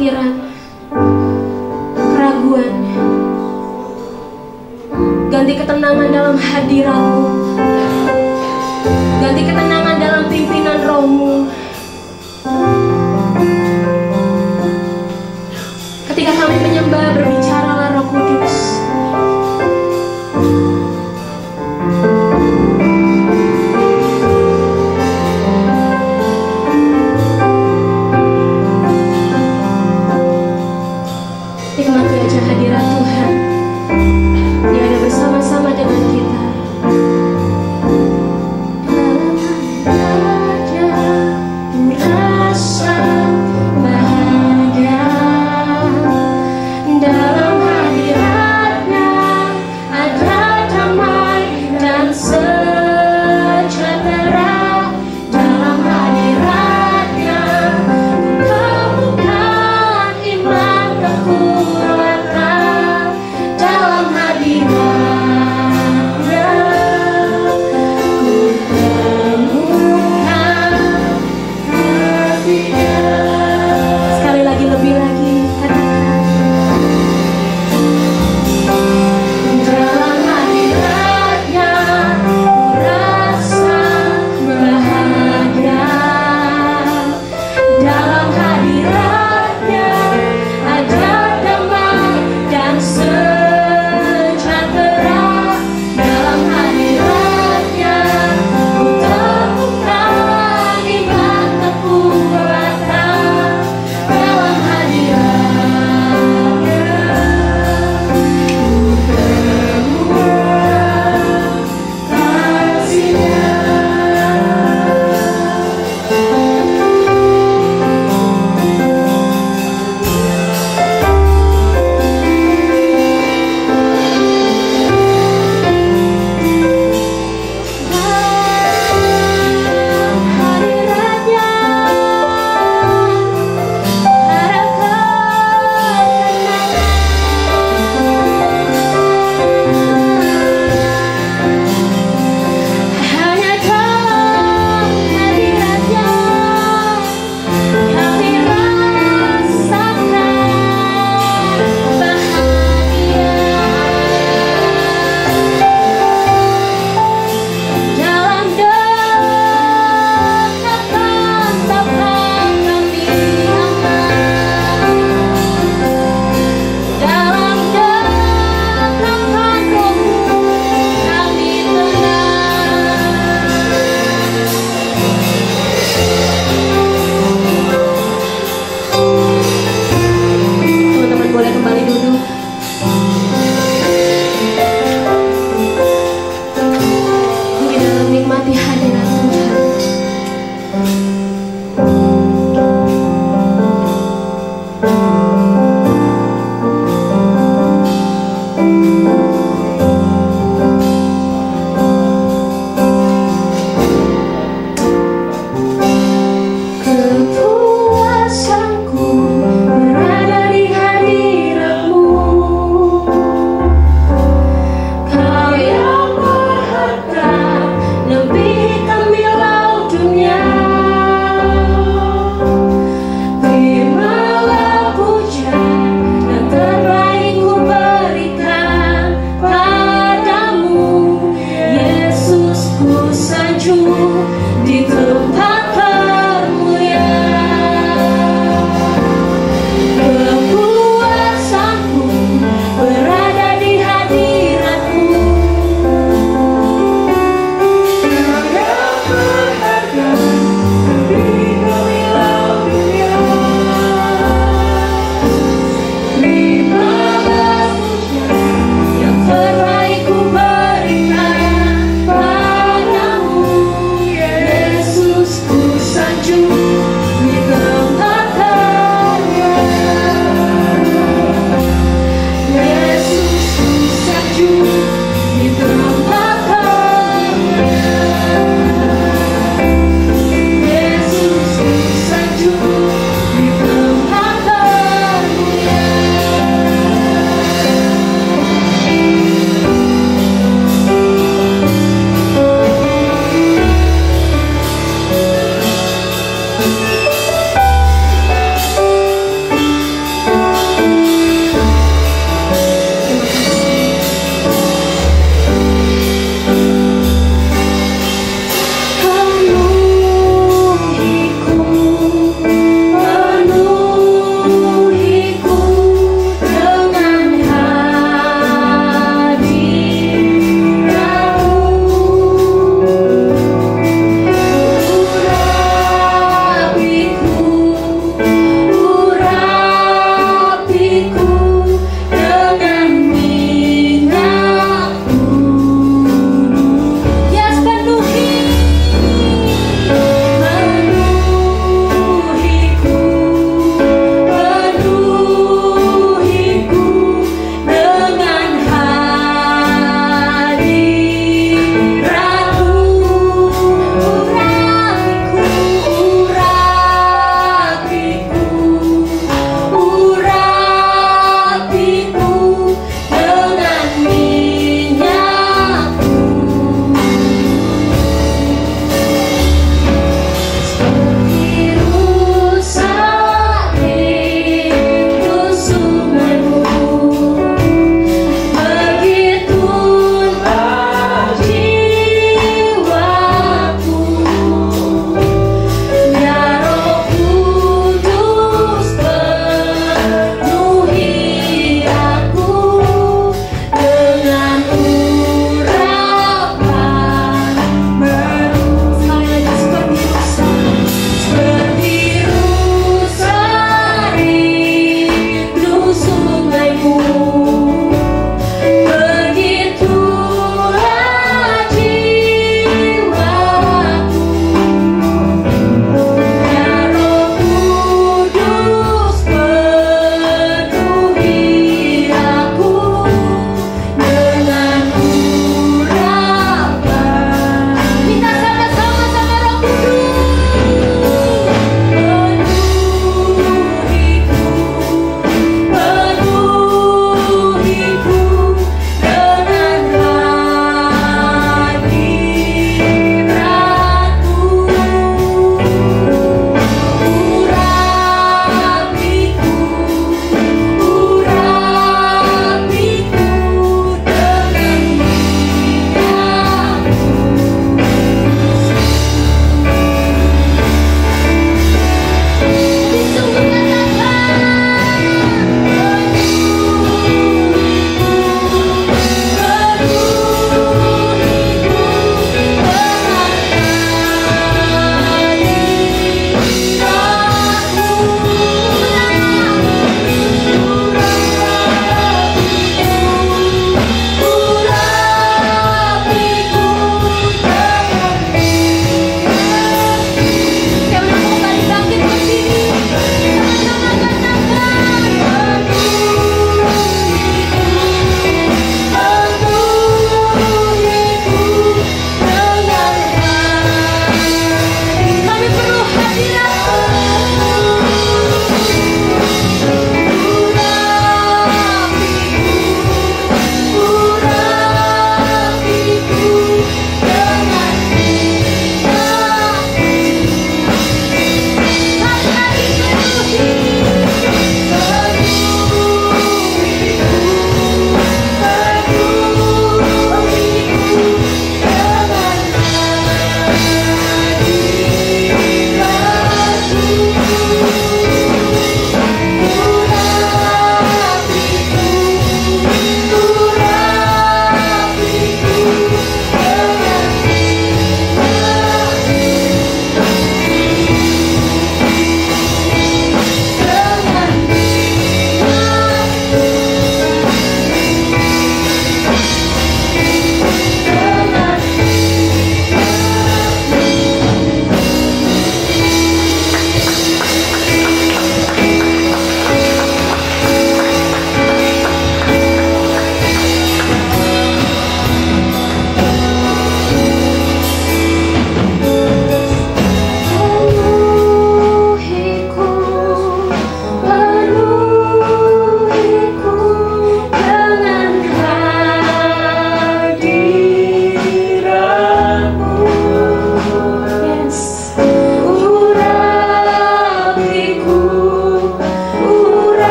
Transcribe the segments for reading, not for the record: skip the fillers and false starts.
kekhawatiran, keraguan. Ganti ketenangan dalam hadirat-Mu. Ganti ketenangan dalam pimpinan Roh-Mu. Ketika kami menyembah, berbicaralah Roh Kudus. Nikmati aja hadirat Tuhan. Dia ada bersama-sama dengan kita. Dalam hadirat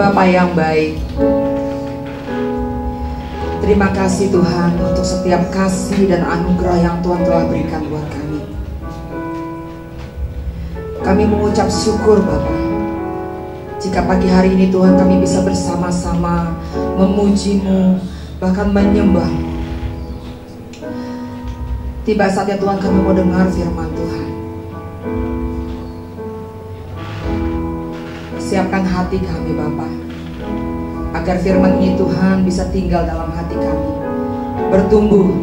Bapa yang baik, terima kasih Tuhan untuk setiap kasih dan anugerah yang Tuhan telah berikan buat kami. Kami mengucap syukur Bapa, jika pagi hari ini Tuhan kami bisa bersama-sama memuji-Mu, bahkan menyembah. Tiba saatnya Tuhan kami mau dengar firman Tuhan. Siapkan hati kami Bapa, agar firman ini Tuhan bisa tinggal dalam hati kami, bertumbuh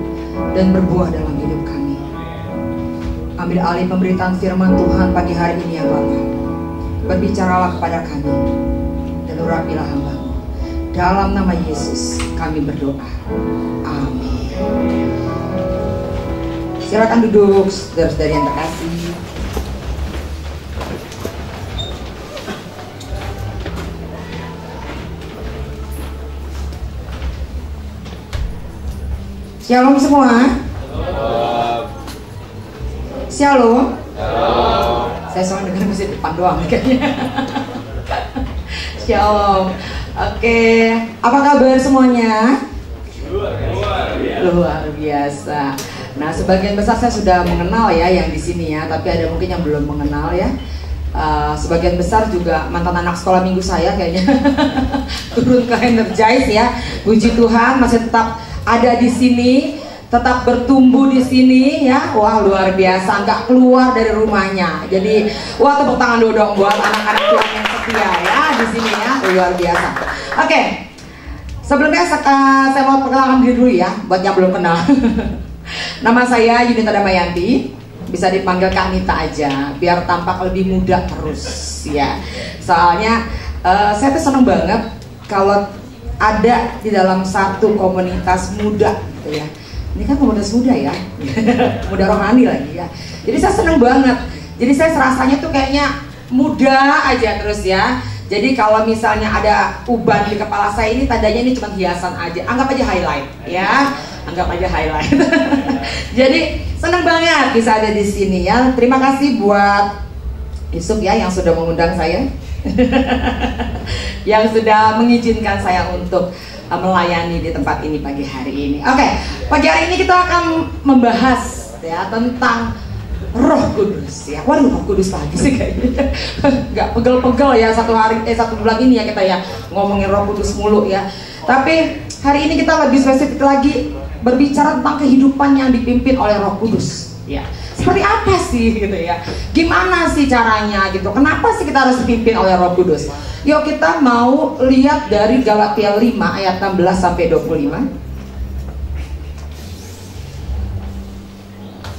dan berbuah dalam hidup kami. Ambil alih pemberitaan firman Tuhan pagi hari ini ya Bapa. Berbicaralah kepada kami dan urapilah hamba-Mu. Dalam nama Yesus kami berdoa. Amin. Silakan duduk saudara-saudari yang terkasih. Shalom semua. Shalom. Saya soal dengar musik depan doang kayaknya. Shalom. Oke, apa kabar semuanya? Luar biasa. Nah, sebagian besar saya sudah mengenal ya yang di sini ya, tapi ada mungkin yang belum mengenal ya. Sebagian besar juga mantan anak sekolah minggu saya kayaknya. Turun ke Energize ya. Puji Tuhan masih tetap ada di sini, tetap bertumbuh di sini ya. Wah, luar biasa, nggak keluar dari rumahnya. Jadi, wah, tepuk tangan dulu dong buat anak-anak Tuhan yang setia ya di sini ya. Luar biasa. Oke. Sebelumnya saya mau perkenalkan diri dulu ya buat yang belum kenal. Nama saya Yunita Damayanti. Bisa dipanggil Kak Nita aja biar tampak lebih muda terus ya. Soalnya saya tuh seneng banget kalau ada di dalam satu komunitas muda gitu ya. Ini kan komunitas muda ya. Muda rohani lagi ya. Jadi saya seneng banget. Jadi saya serasanya tuh kayaknya muda aja terus ya. Jadi kalau misalnya ada uban di kepala saya ini tandanya ini cuma hiasan aja. Anggap aja highlight ya. Anggap aja highlight. Jadi seneng banget bisa ada di sini ya. Terima kasih buat Yusuf ya yang sudah mengundang saya. Yang sudah mengizinkan saya untuk melayani di tempat ini pagi hari ini. Oke, pagi hari ini kita akan membahas ya tentang Roh Kudus ya. Waduh, Roh Kudus lagi sih kayaknya. Gak pegel-pegel ya satu bulan ini ya kita ya ngomongin Roh Kudus mulu ya. Tapi hari ini kita lebih spesifik lagi berbicara tentang kehidupan yang dipimpin oleh Roh Kudus ya. Seperti apa sih gitu ya? Gimana sih caranya gitu? Kenapa sih kita harus dipimpin oleh Roh Kudus? Yuk kita mau lihat dari Galatia 5 ayat 16 sampai 25.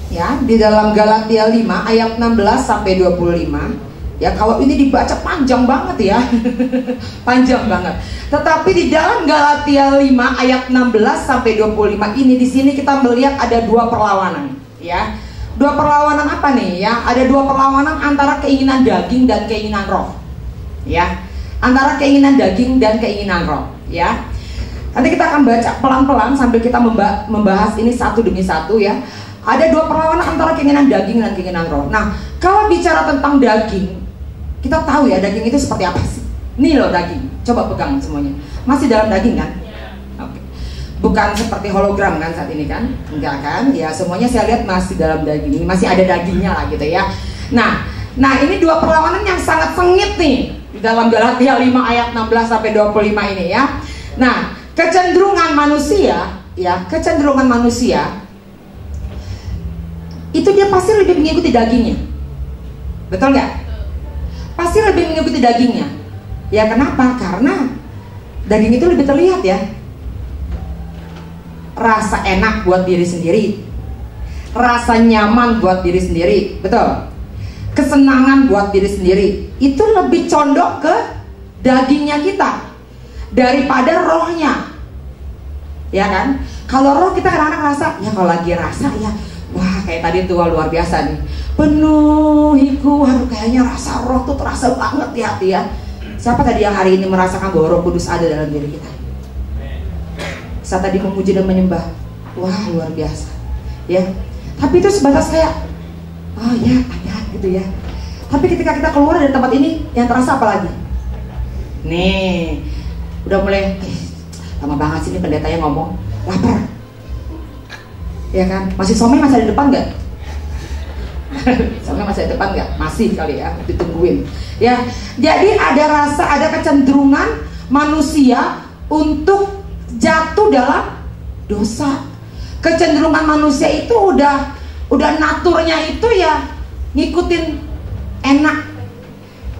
Ya, di dalam Galatia 5 ayat 16 sampai 25. Ya, kalau ini dibaca panjang banget ya. Panjang banget. Tetapi di dalam Galatia 5 ayat 16 sampai 25 ini di sini kita melihat ada dua perlawanan, ya. Dua perlawanan apa nih ya? Ada dua perlawanan antara keinginan daging dan keinginan roh. Ya. Antara keinginan daging dan keinginan roh, ya. Nanti kita akan baca pelan-pelan sambil kita membahas ini satu demi satu ya. Ada dua perlawanan antara keinginan daging dan keinginan roh. Nah, kalau bicara tentang daging, kita tahu ya daging itu seperti apa sih? Nih loh daging, coba pegang semuanya. Masih dalam daging kan? Oke. Bukan seperti hologram kan saat ini kan? Enggak kan? Ya semuanya saya lihat masih dalam daging, masih ada dagingnya lah gitu ya. Nah ini dua perlawanan yang sangat sengit nih di dalam Galatia 5 ayat 16 sampai 25 ini ya. Nah, kecenderungan manusia itu dia pasti lebih mengikuti dagingnya. Betul nggak? Pasti lebih mengikuti dagingnya. Ya kenapa? Karena daging itu lebih terlihat ya. Rasa enak buat diri sendiri, rasa nyaman buat diri sendiri, betul. Kesenangan buat diri sendiri, itu lebih condong ke dagingnya kita daripada rohnya, ya kan? Kalau roh kita kadang-kadang rasa, ya kalau lagi rasa ya, wah kayak tadi tuh luar biasa nih, penuhiku, waduh kayaknya rasa roh tuh terasa banget di hati ya. Siapa tadi yang hari ini merasakan bahwa Roh Kudus ada dalam diri kita? Saat tadi memuji dan menyembah, wah luar biasa, ya. Tapi itu sebatas kayak, oh ya ada gitu ya. Tapi ketika kita keluar dari tempat ini, yang terasa apa lagi? Nih, udah mulai lama banget sih ini pendetanya ngomong, lapar. Ya kan? Masih somai masih ada di depan nggak? Somai masih ada di depan nggak? Masih kali ya, ditungguin. Ya, jadi ada rasa, ada kecenderungan manusia untuk jatuh dalam dosa. Kecenderungan manusia itu udah naturnya itu ya ngikutin enak,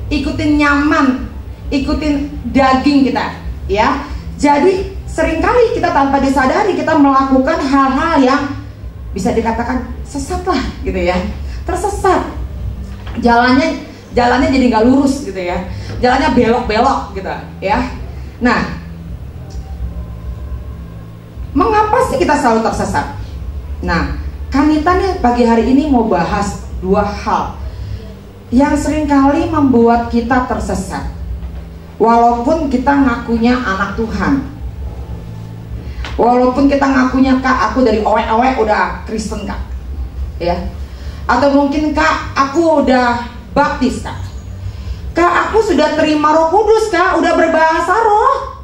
ikutin nyaman, ikutin daging kita, ya. Jadi seringkali kita tanpa disadari kita melakukan hal-hal yang bisa dikatakan sesat lah, gitu ya. Tersesat, jalannya jadi nggak lurus, gitu ya. Jalannya belok-belok, gitu, ya. Nah, mengapa sih kita selalu tersesat? Nah, Kanita nih pagi hari ini mau bahas dua hal yang seringkali membuat kita tersesat. Walaupun kita ngakunya anak Tuhan, walaupun kita ngakunya kak aku dari owe-owe udah Kristen kak, ya, atau mungkin kak aku udah baptis kak, aku sudah terima Roh Kudus kak, udah berbahasa roh,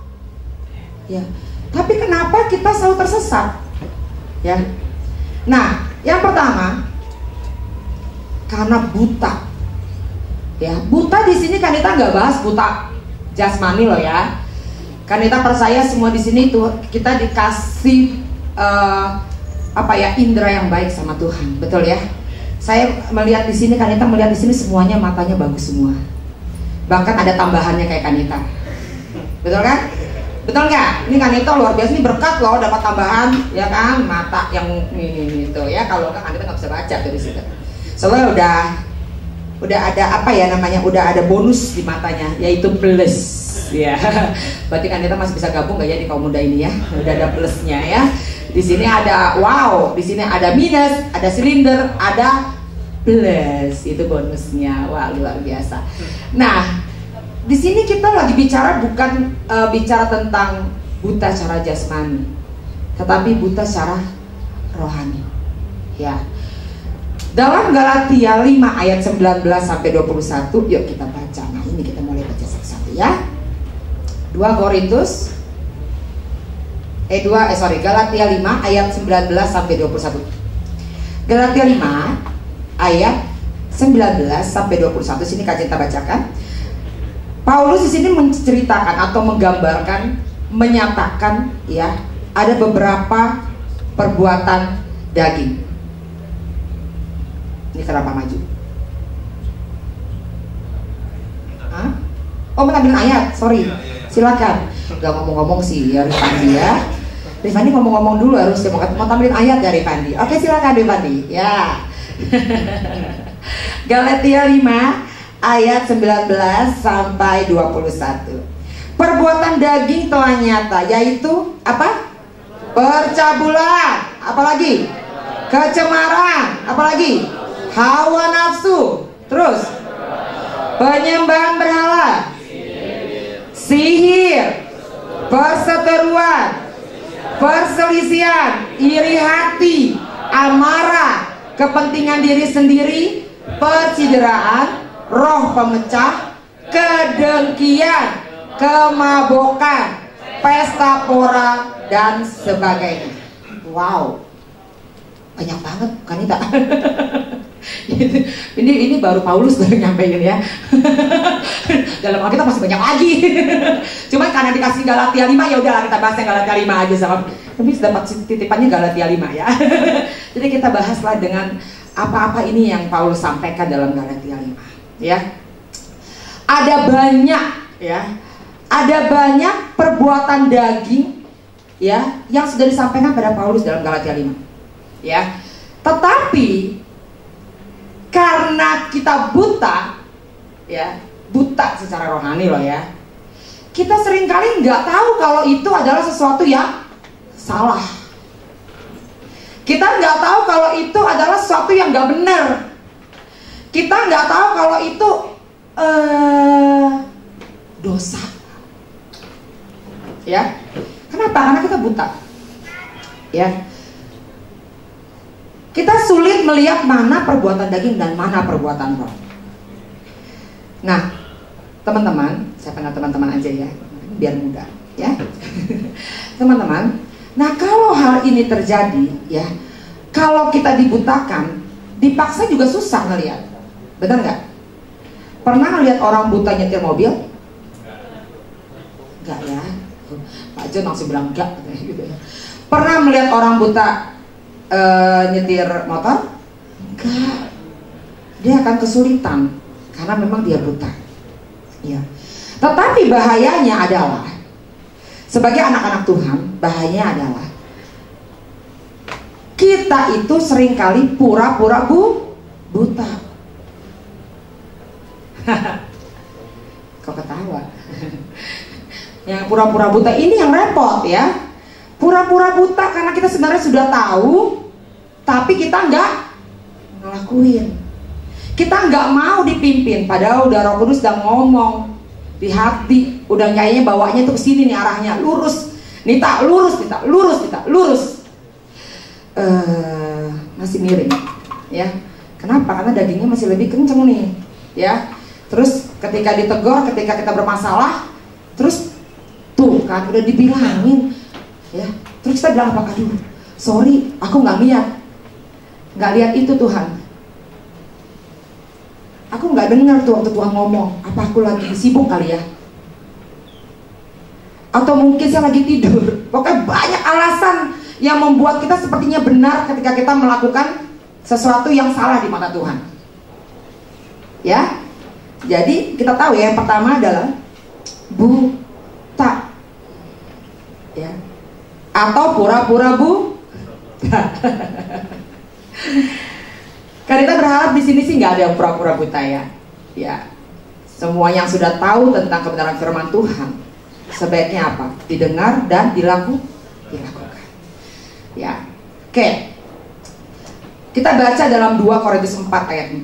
ya. Tapi kenapa kita selalu tersesat? Ya. Nah, yang pertama karena buta. Ya, buta di sini kan kita nggak bahas buta jasmani loh ya. Kan kita percaya semua di sini tuh kita dikasih indera yang baik sama Tuhan, betul ya? Saya melihat di sini, Kanita melihat di sini semuanya matanya bagus semua. Bahkan ada tambahannya kayak Kanita, betul kan? Betul nggak? Ini Kanita luar biasa, ini berkat loh, dapat tambahan, ya kan? Mata yang ini itu ya. Kalau kan Kanita nggak bisa baca tuh di situ. Soalnya udah ada udah ada bonus di matanya, yaitu plus, ya. Berarti Kanita masih bisa gabung nggak ya di kaum muda ini ya? Udah ada plusnya ya. Di sini ada wow, di sini ada minus, ada silinder, ada plus, itu bonusnya. Wah, luar biasa. Nah, di sini kita lagi bicara bukan bicara tentang buta secara jasmani, tetapi buta secara rohani. Ya. Dalam Galatia 5 ayat 19 sampai 21, yuk kita baca. Nah, ini kita mulai baca satu-satu ya. Galatia 5 ayat 19 sampai 21. Galatia 5 ayat 19 sampai 21, sini Kak Cinta bacakan. Paulus di sini menceritakan atau menggambarkan, menyatakan ya, ada beberapa perbuatan daging. Ini kenapa maju? Hah? Oh, mengambil ayat, sorry. Silakan. Gak ngomong-ngomong sih ya Rifandi ya. Rifandi ngomong-ngomong dulu harus mau tampilin ayat dari Rifandi. Oke, silakan Rifandi. Ya. Galatia 5 ayat 19 sampai 21. Perbuatan daging telah nyata, yaitu apa? Percabulan, apalagi? Kecemaran, apalagi? Hawa nafsu, terus penyembahan berhala, sihir, perseteruan, perselisihan, iri hati, amarah, kepentingan diri sendiri, percideraan, roh pemecah, kedengkian, kemabukan, pesta pora, dan sebagainya. Wow, banyak banget kan Ita? ini baru Paulus baru nyampein ya. Dalam Alkitab masih banyak lagi. Cuman karena dikasih Galatia 5, ya udahlah kita bahas yang Galatia 5 aja sama. Tapi dapat titipannya Galatia 5 ya. Jadi kita bahaslah dengan apa-apa ini yang Paulus sampaikan dalam Galatia 5 ya. Ada banyak ya. Ada banyak perbuatan daging ya yang sudah disampaikan pada Paulus dalam Galatia 5 ya. Tetapi karena kita buta ya, buta secara rohani loh ya, kita seringkali nggak tahu kalau itu adalah sesuatu yang salah. Kita nggak tahu kalau itu adalah sesuatu yang nggak benar. Kita nggak tahu kalau itu dosa ya. Kenapa? Karena kita buta ya. Kita sulit melihat mana perbuatan daging dan mana perbuatan roh. Nah, teman-teman, saya panggil teman-teman aja ya, biar mudah ya. Teman-teman, nah kalau hal ini terjadi ya, kalau kita dibutakan, dipaksa juga susah ngelihat, benar nggak? Pernah ngelihat orang buta nyetir mobil? Enggak ya, Pak John langsung bilang enggak gitu ya. Pernah melihat orang buta nyetir motor? Enggak, dia akan kesulitan karena memang dia buta ya. Tetapi bahayanya adalah, sebagai anak-anak Tuhan, bahayanya adalah kita itu seringkali pura-pura buta. Kok ketawa? Yang pura-pura buta ini yang repot ya. Pura-pura buta karena kita sebenarnya sudah tahu, tapi kita nggak ngelakuin. Kita nggak mau dipimpin, padahal udah Roh Kudus udah ngomong di hati, udah kayaknya bawanya tuh kesini nih arahnya, lurus, Nita lurus, Nita lurus, Nita lurus. Masih miring, ya. Kenapa? Karena dagingnya masih lebih kenceng nih, ya. Terus ketika ditegur, ketika kita bermasalah, terus tuh kan udah dibilangin, ya. Terus kita bilang apa? Aduh, sorry, aku nggak lihat itu Tuhan. Aku nggak dengar tuh waktu Tuhan ngomong. Apa aku lagi sibuk kali ya? Atau mungkin saya lagi tidur. Pokoknya banyak alasan yang membuat kita sepertinya benar ketika kita melakukan sesuatu yang salah di mata Tuhan. Ya, jadi kita tahu ya, yang pertama adalah buta, ya, atau pura-pura buta. Karena kita berharap di sini sih nggak ada yang pura-pura buta ya. Ya, semua yang sudah tahu tentang kebenaran firman Tuhan sebaiknya apa? Didengar dan dilakukan. Ya, oke. Kita baca dalam 2 Korintus 4 ayat 4.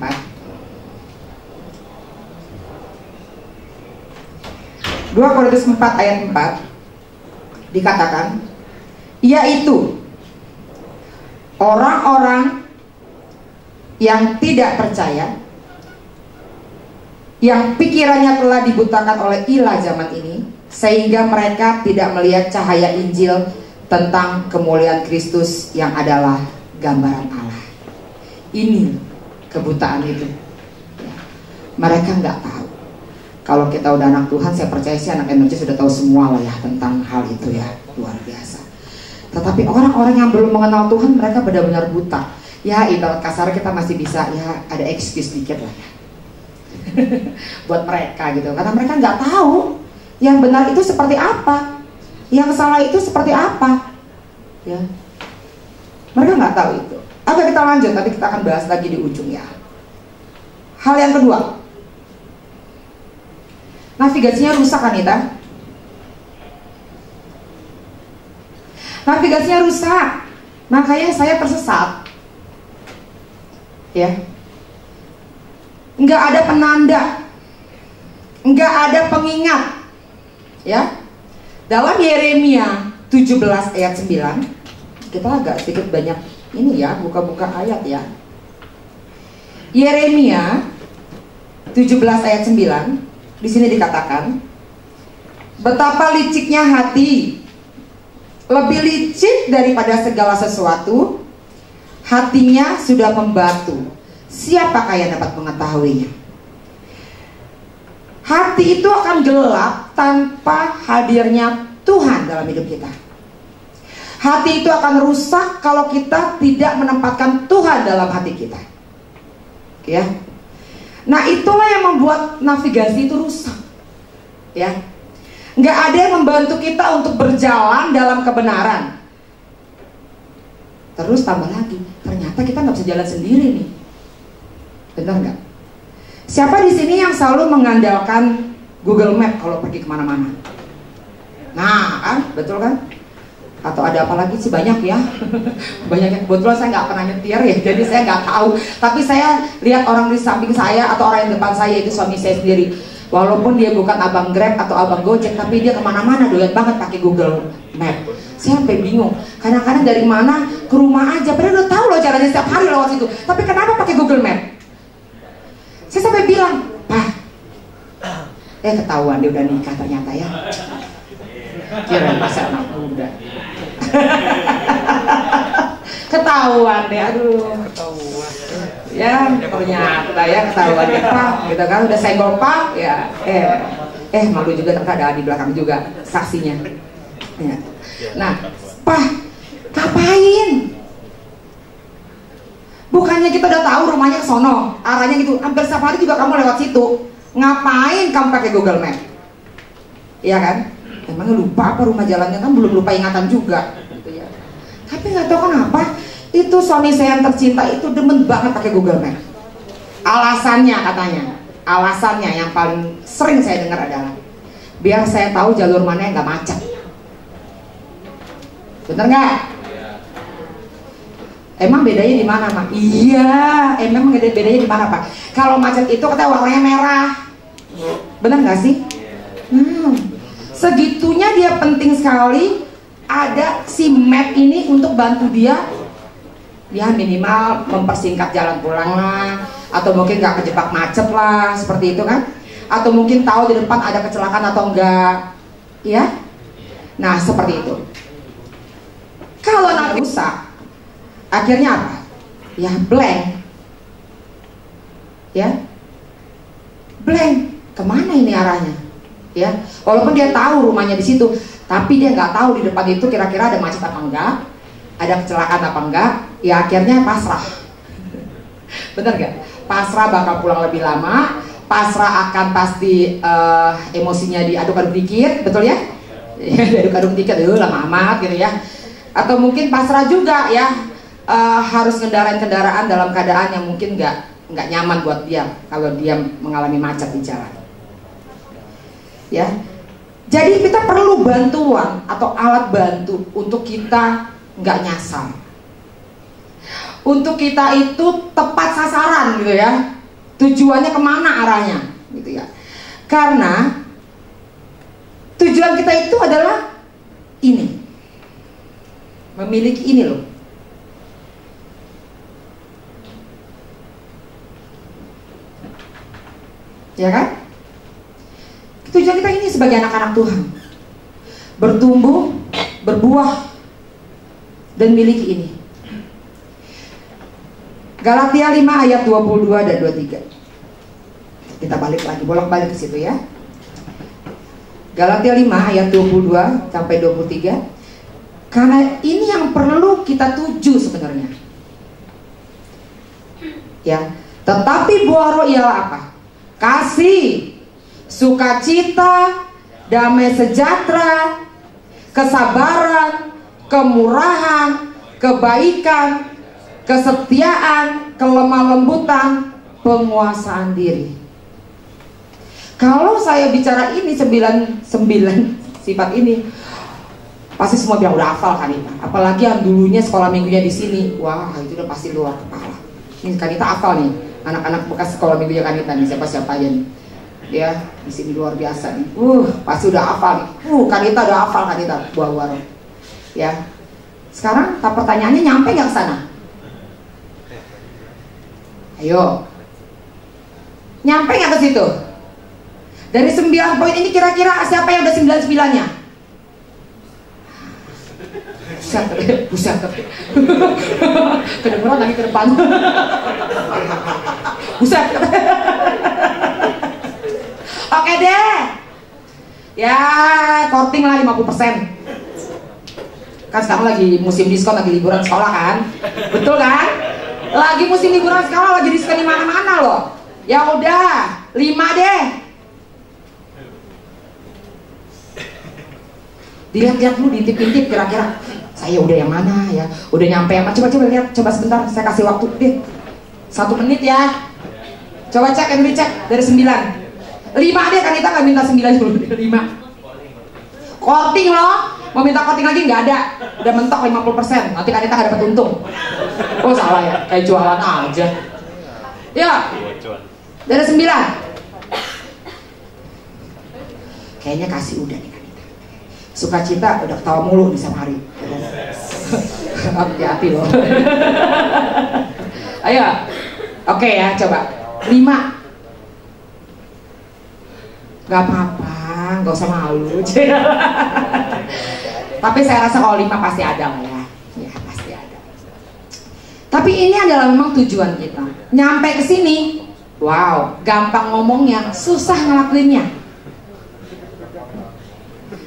2 Korintus 4 ayat 4 dikatakan, yaitu orang-orang yang tidak percaya, yang pikirannya telah dibutakan oleh ilah zaman ini, sehingga mereka tidak melihat cahaya Injil tentang kemuliaan Kristus yang adalah gambaran Allah. Ini kebutaan itu ya. Mereka nggak tahu. Kalau kita udah anak Tuhan, saya percaya sih anak energi sudah tahu semua lah ya tentang hal itu ya, luar biasa. Tetapi orang-orang yang belum mengenal Tuhan, mereka benar-benar buta. Ya ibarat kasar kita masih bisa ya ada excuse dikit lah ya buat mereka gitu, karena mereka nggak tahu yang benar itu seperti apa, yang salah itu seperti apa ya. Mereka nggak tahu itu. Oke, kita lanjut, tapi kita akan bahas lagi di ujung ya. Hal yang kedua, navigasinya rusak kan Nita? Navigasinya rusak, makanya saya tersesat ya. Nggak ada penanda, nggak ada pengingat ya. Dalam Yeremia 17 ayat 9, kita agak sedikit banyak ini ya, buka-buka ayat ya. Yeremia 17 ayat 9, di sini dikatakan, betapa liciknya hati, lebih licik daripada segala sesuatu, hatinya sudah membatu, siapakah yang dapat mengetahuinya? Hati itu akan gelap tanpa hadirnya Tuhan dalam hidup kita. Hati itu akan rusak kalau kita tidak menempatkan Tuhan dalam hati kita. Ya. Nah, itulah yang membuat navigasi itu rusak. Ya. Nggak ada yang membantu kita untuk berjalan dalam kebenaran. Terus tambah lagi, ternyata kita nggak bisa jalan sendiri nih. Benar nggak? Siapa di sini yang selalu mengandalkan Google Map kalau pergi kemana-mana? Nah, kan, betul kan? Atau ada apa lagi sih, banyak ya. Banyak yang kebetulan saya nggak pernah nyetir ya, jadi saya nggak tahu. Tapi saya lihat orang di samping saya atau orang yang depan saya, itu suami saya sendiri. Walaupun dia bukan abang Grab atau abang Gojek, tapi dia kemana-mana doyan banget pakai Google Map. Saya sampai bingung. Kadang-kadang dari mana ke rumah aja, padahal udah tahu loh caranya setiap hari lewat situ. Tapi kenapa pakai Google Map? Saya sampai bilang, Pak, Ketahuan dia udah nikah ternyata ya. Kirain masih anak muda. Ketahuan deh, aduh. Ketahuan. Ya ternyata ya ketahuan ya Pak, gitu kan udah senggol Pak ya. Malu juga ternyata ada di belakang juga saksinya. Ya. Nah, Pak, ngapain? Bukannya kita udah tahu rumahnya ke sono, arahnya gitu. Hampir setiap hari juga kamu lewat situ. Ngapain kamu pakai Google Map? Iya kan? Emang lupa apa rumah jalannya, kan belum lupa ingatan juga gitu ya. Tapi nggak tahu kenapa itu suami saya yang tercinta itu demen banget pakai Google Map. Alasannya katanya, alasannya yang paling sering saya dengar adalah biar saya tahu jalur mana yang nggak macet. Bener nggak? Emang bedanya di mana, Mak? Iya, emang bedanya di mana, Pak? Kalau macet itu katanya warnanya merah. Bener nggak sih? Segitunya dia penting sekali ada si map ini untuk bantu dia minimal mempersingkat jalan pulang lah, atau mungkin nggak kejebak macet lah, seperti itu kan? Atau mungkin tahu di depan ada kecelakaan atau enggak, ya? Nah seperti itu. Kalau nanti rusak, akhirnya apa? Ya blank, ya blank. Kemana ini arahnya? Ya, walaupun dia tahu rumahnya di situ, tapi dia nggak tahu di depan itu kira-kira ada macet apa enggak, ada kecelakaan apa enggak. Ya akhirnya pasrah. Bener gak? Pasrah bakal pulang lebih lama, pasrah akan pasti emosinya diaduk-aduk dikit, betul ya? Diaduk-aduk dikit, lama amat gitu ya. Atau mungkin pasrah juga ya, harus ngendarain kendaraan dalam keadaan yang mungkin nggak nyaman buat dia kalau dia mengalami macet di jalan. Ya, jadi kita perlu bantuan atau alat bantu untuk kita nggak nyasar, untuk kita itu tepat sasaran gitu ya, tujuannya kemana arahnya gitu ya. Karena tujuan kita itu adalah ini, memiliki ini loh. Ya kan? Tujuan kita ini sebagai anak-anak Tuhan, bertumbuh, berbuah, dan miliki ini. Galatia 5 ayat 22 dan 23. Kita balik lagi, bolak-balik ke situ ya. Galatia 5 ayat 22 sampai 23. Karena ini yang perlu kita tuju sebenarnya. Ya, tetapi buah roh ialah apa? Kasih, sukacita, damai sejahtera, kesabaran, kemurahan, kebaikan, kesetiaan, kelemah lembutan, penguasaan diri. Kalau saya bicara ini 9 sifat ini, pasti semua bilang udah hafal kan Kanita. Apalagi yang dulunya sekolah minggunya di sini, wah itu udah pasti luar kepala. Ini Kanita hafal nih, anak-anak bekas sekolah minggunya Kanita nih, siapa-siapa aja nih. Ya, di sini luar biasa nih. Pasti udah hafal nih. Kanita udah hafal Kanita buah-buah roh. Ya. Sekarang pertanyaannya nyampe nggak ke sana? Ayo. Nyampe nggak ke situ? Dari 9 poin ini kira-kira siapa yang udah 99-nya? Buset. Kedengeran lagi ke depan. Buset. Oke deh. Ya, korting lah 50%. Kan sekarang lagi musim diskon, lagi liburan sekolah kan? Betul kan? Lagi musim liburan sekolah, lagi diskon di mana-mana loh. Ya udah, 5 deh. Dilihat-lihat dulu, diintip-intip kira-kira saya udah yang mana ya, udah nyampe yang mana. Coba lihat, coba sebentar, saya kasih waktu deh 1 menit ya. Coba cek, Henry cek dari 9. 5 deh, kan kita nggak minta 9 dulu, 5. Korting loh, mau minta korting lagi nggak ada, udah mentok 50%. Nanti kan kita nggak dapat untung. Oh salah ya, kayak jualan aja. Ya, dari 9. Kayaknya kasih udah nih. Sukacita udah ketawa mulu di sama hari. Hati-hati loh. Ayo, oke ya, coba 5. Gak apa-apa, gak usah malu. Tapi saya rasa kalau 5 pasti ada lah ya. Ya pasti ada. Tapi ini adalah memang tujuan kita. Nyampe ke sini, wow, gampang ngomongnya, susah ngelakuinnya.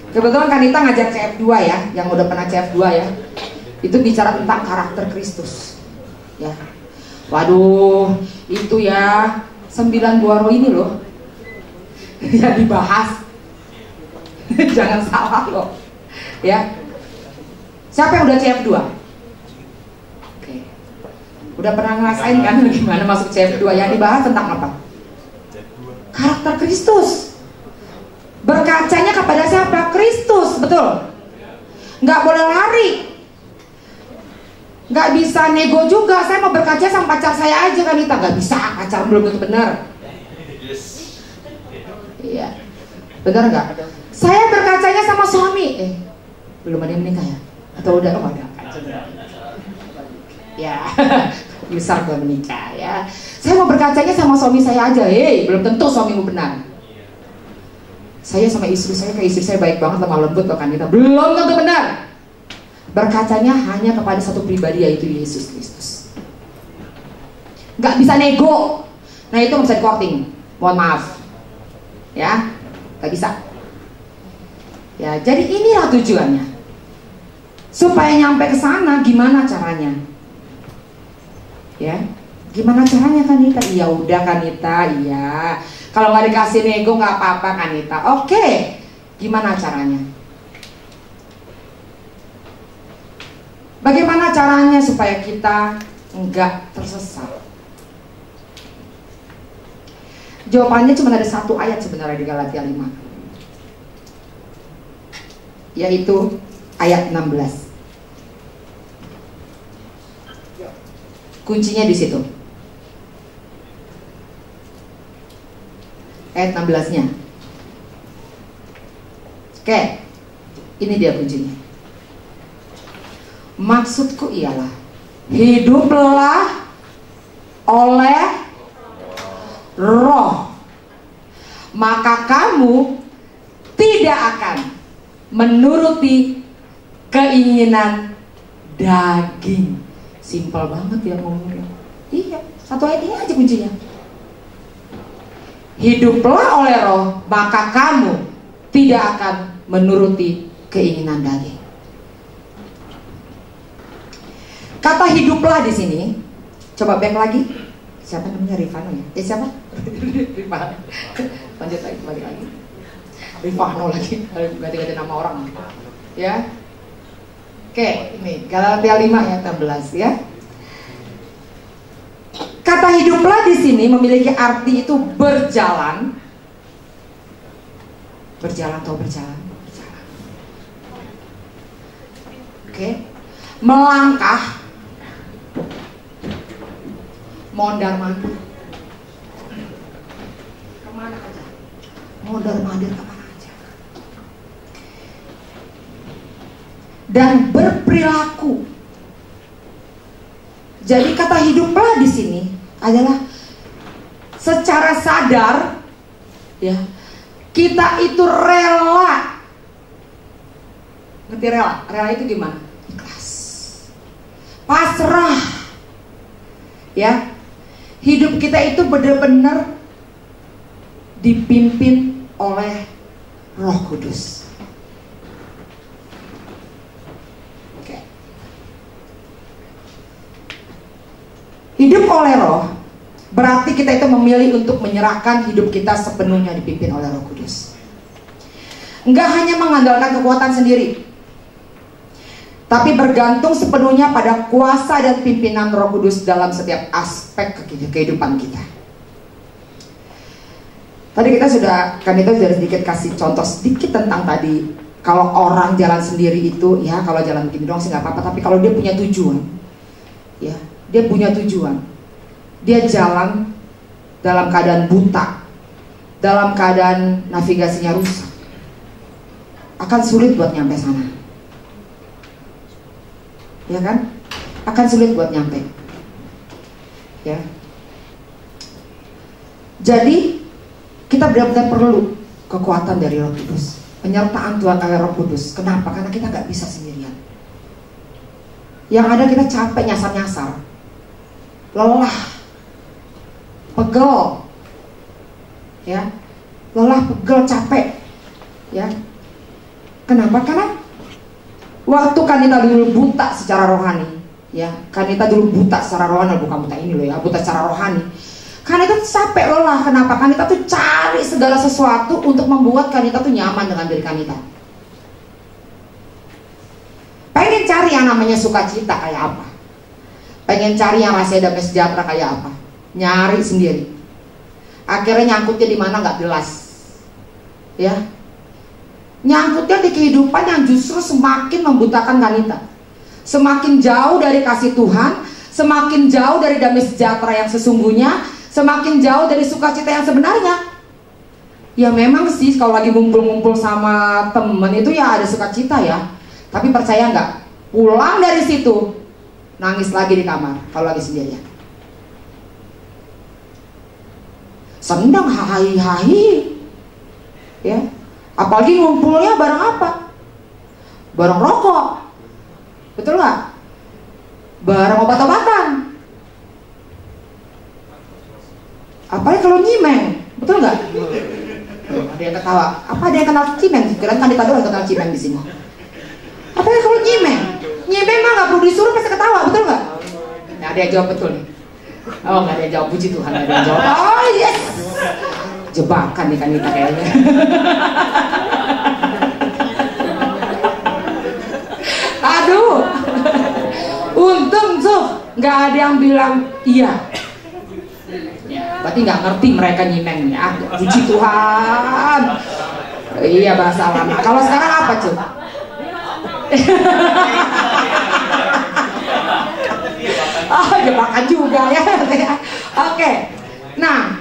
Kebetulan Kanita ngajar CF2 ya, yang udah pernah CF2 ya. Itu bicara tentang karakter Kristus. Ya. Waduh, itu ya 9 buah roh ini loh yang dibahas. Jangan salah loh. Ya. Siapa yang udah CF2? Oke. Udah pernah ngerasain kan gimana masuk CF2? Yang dibahas tentang apa? Karakter Kristus. Berkacanya kepada siapa? Kristus, betul. Nggak boleh lari. Nggak bisa nego juga. Saya mau berkaca sama pacar saya aja kan, Kanita. Nggak bisa, pacar belum tentu benar. Iya, benar nggak? Saya berkacanya sama suami. Belum ada yang menikah ya? Atau udah? Oh ada. Ya, Yusar belum menikah ya. Saya mau berkacanya sama suami saya aja. Belum tentu suamimu benar. Saya sama istri saya, ke istri saya baik banget, lemah lembut loh Kanita. Belum tentu benar. Berkacanya hanya kepada satu pribadi, yaitu Yesus Kristus. Nggak bisa nego. Nah itu nggak bisa di-courting. Mohon maaf. Ya, nggak bisa. Ya, jadi inilah tujuannya. Supaya nyampe ke sana, gimana caranya? Ya, gimana caranya Kanita? Ya udah Kanita, iya. Kalau nggak dikasih nego nggak apa-apa Kanita. Oke, gimana caranya? Bagaimana caranya supaya kita nggak tersesat? Jawabannya cuma ada satu ayat sebenarnya di Galatia 5, yaitu ayat 16. Kuncinya di situ. Ayat 16-nya. Oke, ini dia kuncinya. Maksudku ialah, hiduplah oleh Roh, maka kamu tidak akan menuruti keinginan daging. Simpel banget ya ngomongnya. Iya, satu ayat ini aja kuncinya. Hiduplah oleh Roh, maka kamu tidak akan menuruti keinginan daging. Kata hiduplah di sini, coba back lagi. Siapa namanya? Rifano ya? Siapa? Rifano. Lanjut lagi, balik lagi. Rifano lagi, ganti-ganti nama orang. Ya. Oke, ini Galatia 5 ayat 16 ya. Kata hiduplah di sini memiliki arti itu berjalan. Berjalan atau berjalan? Berjalan. Oke. Melangkah. Mondar-mandir. Kemana aja? Mondar-mandir kemana aja? Dan berperilaku. Jadi kata hiduplah di sini adalah secara sadar, ya, kita itu rela. Ngerti rela? Rela itu gimana? Ikhlas, pasrah, ya. Hidup kita itu benar-benar dipimpin oleh Roh Kudus. Oke. Hidup oleh Roh berarti kita itu memilih untuk menyerahkan hidup kita sepenuhnya dipimpin oleh Roh Kudus. Enggak hanya mengandalkan kekuatan sendiri, tapi bergantung sepenuhnya pada kuasa dan pimpinan Roh Kudus dalam setiap aspek kehidupan kita. Tadi kita sudah sedikit kasih contoh sedikit tentang tadi. Kalau orang jalan sendiri itu, ya kalau jalan begini doang sih nggak apa-apa. Tapi kalau dia punya tujuan, ya dia punya tujuan. Dia jalan dalam keadaan buta, dalam keadaan navigasinya rusak, akan sulit buat nyampe sana. Ya kan? Akan sulit buat nyampe. Ya. Jadi kita benar-benar perlu kekuatan dari Roh Kudus, penyertaan Tuhan oleh Roh Kudus. Kenapa? Karena kita nggak bisa sendirian. Yang ada kita capek nyasar-nyasar, lelah, pegel, ya, lelah, pegel, capek, ya. Kenapa? Karena waktu Kanita dulu buta secara rohani, ya, Kanita dulu buta secara rohani, bukan buta ini loh ya, buta secara rohani. Kanita tuh capek, lelah. Kenapa? Kanita tuh cari segala sesuatu untuk membuat Kanita tuh nyaman dengan diri Kanita. Pengen cari yang namanya sukacita kayak apa? Pengen cari yang rahasia damai sejahtera kayak apa? Nyari sendiri. Akhirnya nyangkutnya di mana nggak jelas, ya. Nyangkutnya di kehidupan yang justru semakin membutakan Kanita, semakin jauh dari kasih Tuhan, semakin jauh dari damai sejahtera yang sesungguhnya, semakin jauh dari sukacita yang sebenarnya. Ya memang sih kalau lagi ngumpul-ngumpul sama temen itu ya ada sukacita ya. Tapi percaya nggak, pulang dari situ nangis lagi di kamar kalau lagi sendirian. Senang hahi-hahi, ya. Apalagi ngumpulnya bareng apa? Bareng rokok, betul nggak? Bareng obat-obatan. Apalagi kalau nyimeng, betul nggak? Ada yang ketawa. Apa ada yang kenal cimeng? Kira kan ditanya orang kenal cimeng di sini. Apalagi kalau nyimeng mah nggak perlu disuruh pasti ketawa, betul nggak? Nah, ada yang jawab betul nih. Oh, nggak ada yang jawab, puji Tuhan, nggak ada yang jawab. Oh yes, jebakan nih kan kita kayaknya. Aduh, untung tuh nggak ada yang bilang iya. Ya, berarti nggak ngerti mereka nyimeng ya. Puji Tuhan. Iya bahasa lama. Kalau sekarang apa cuy? Oh, jebakan juga ya. Oke. Nah,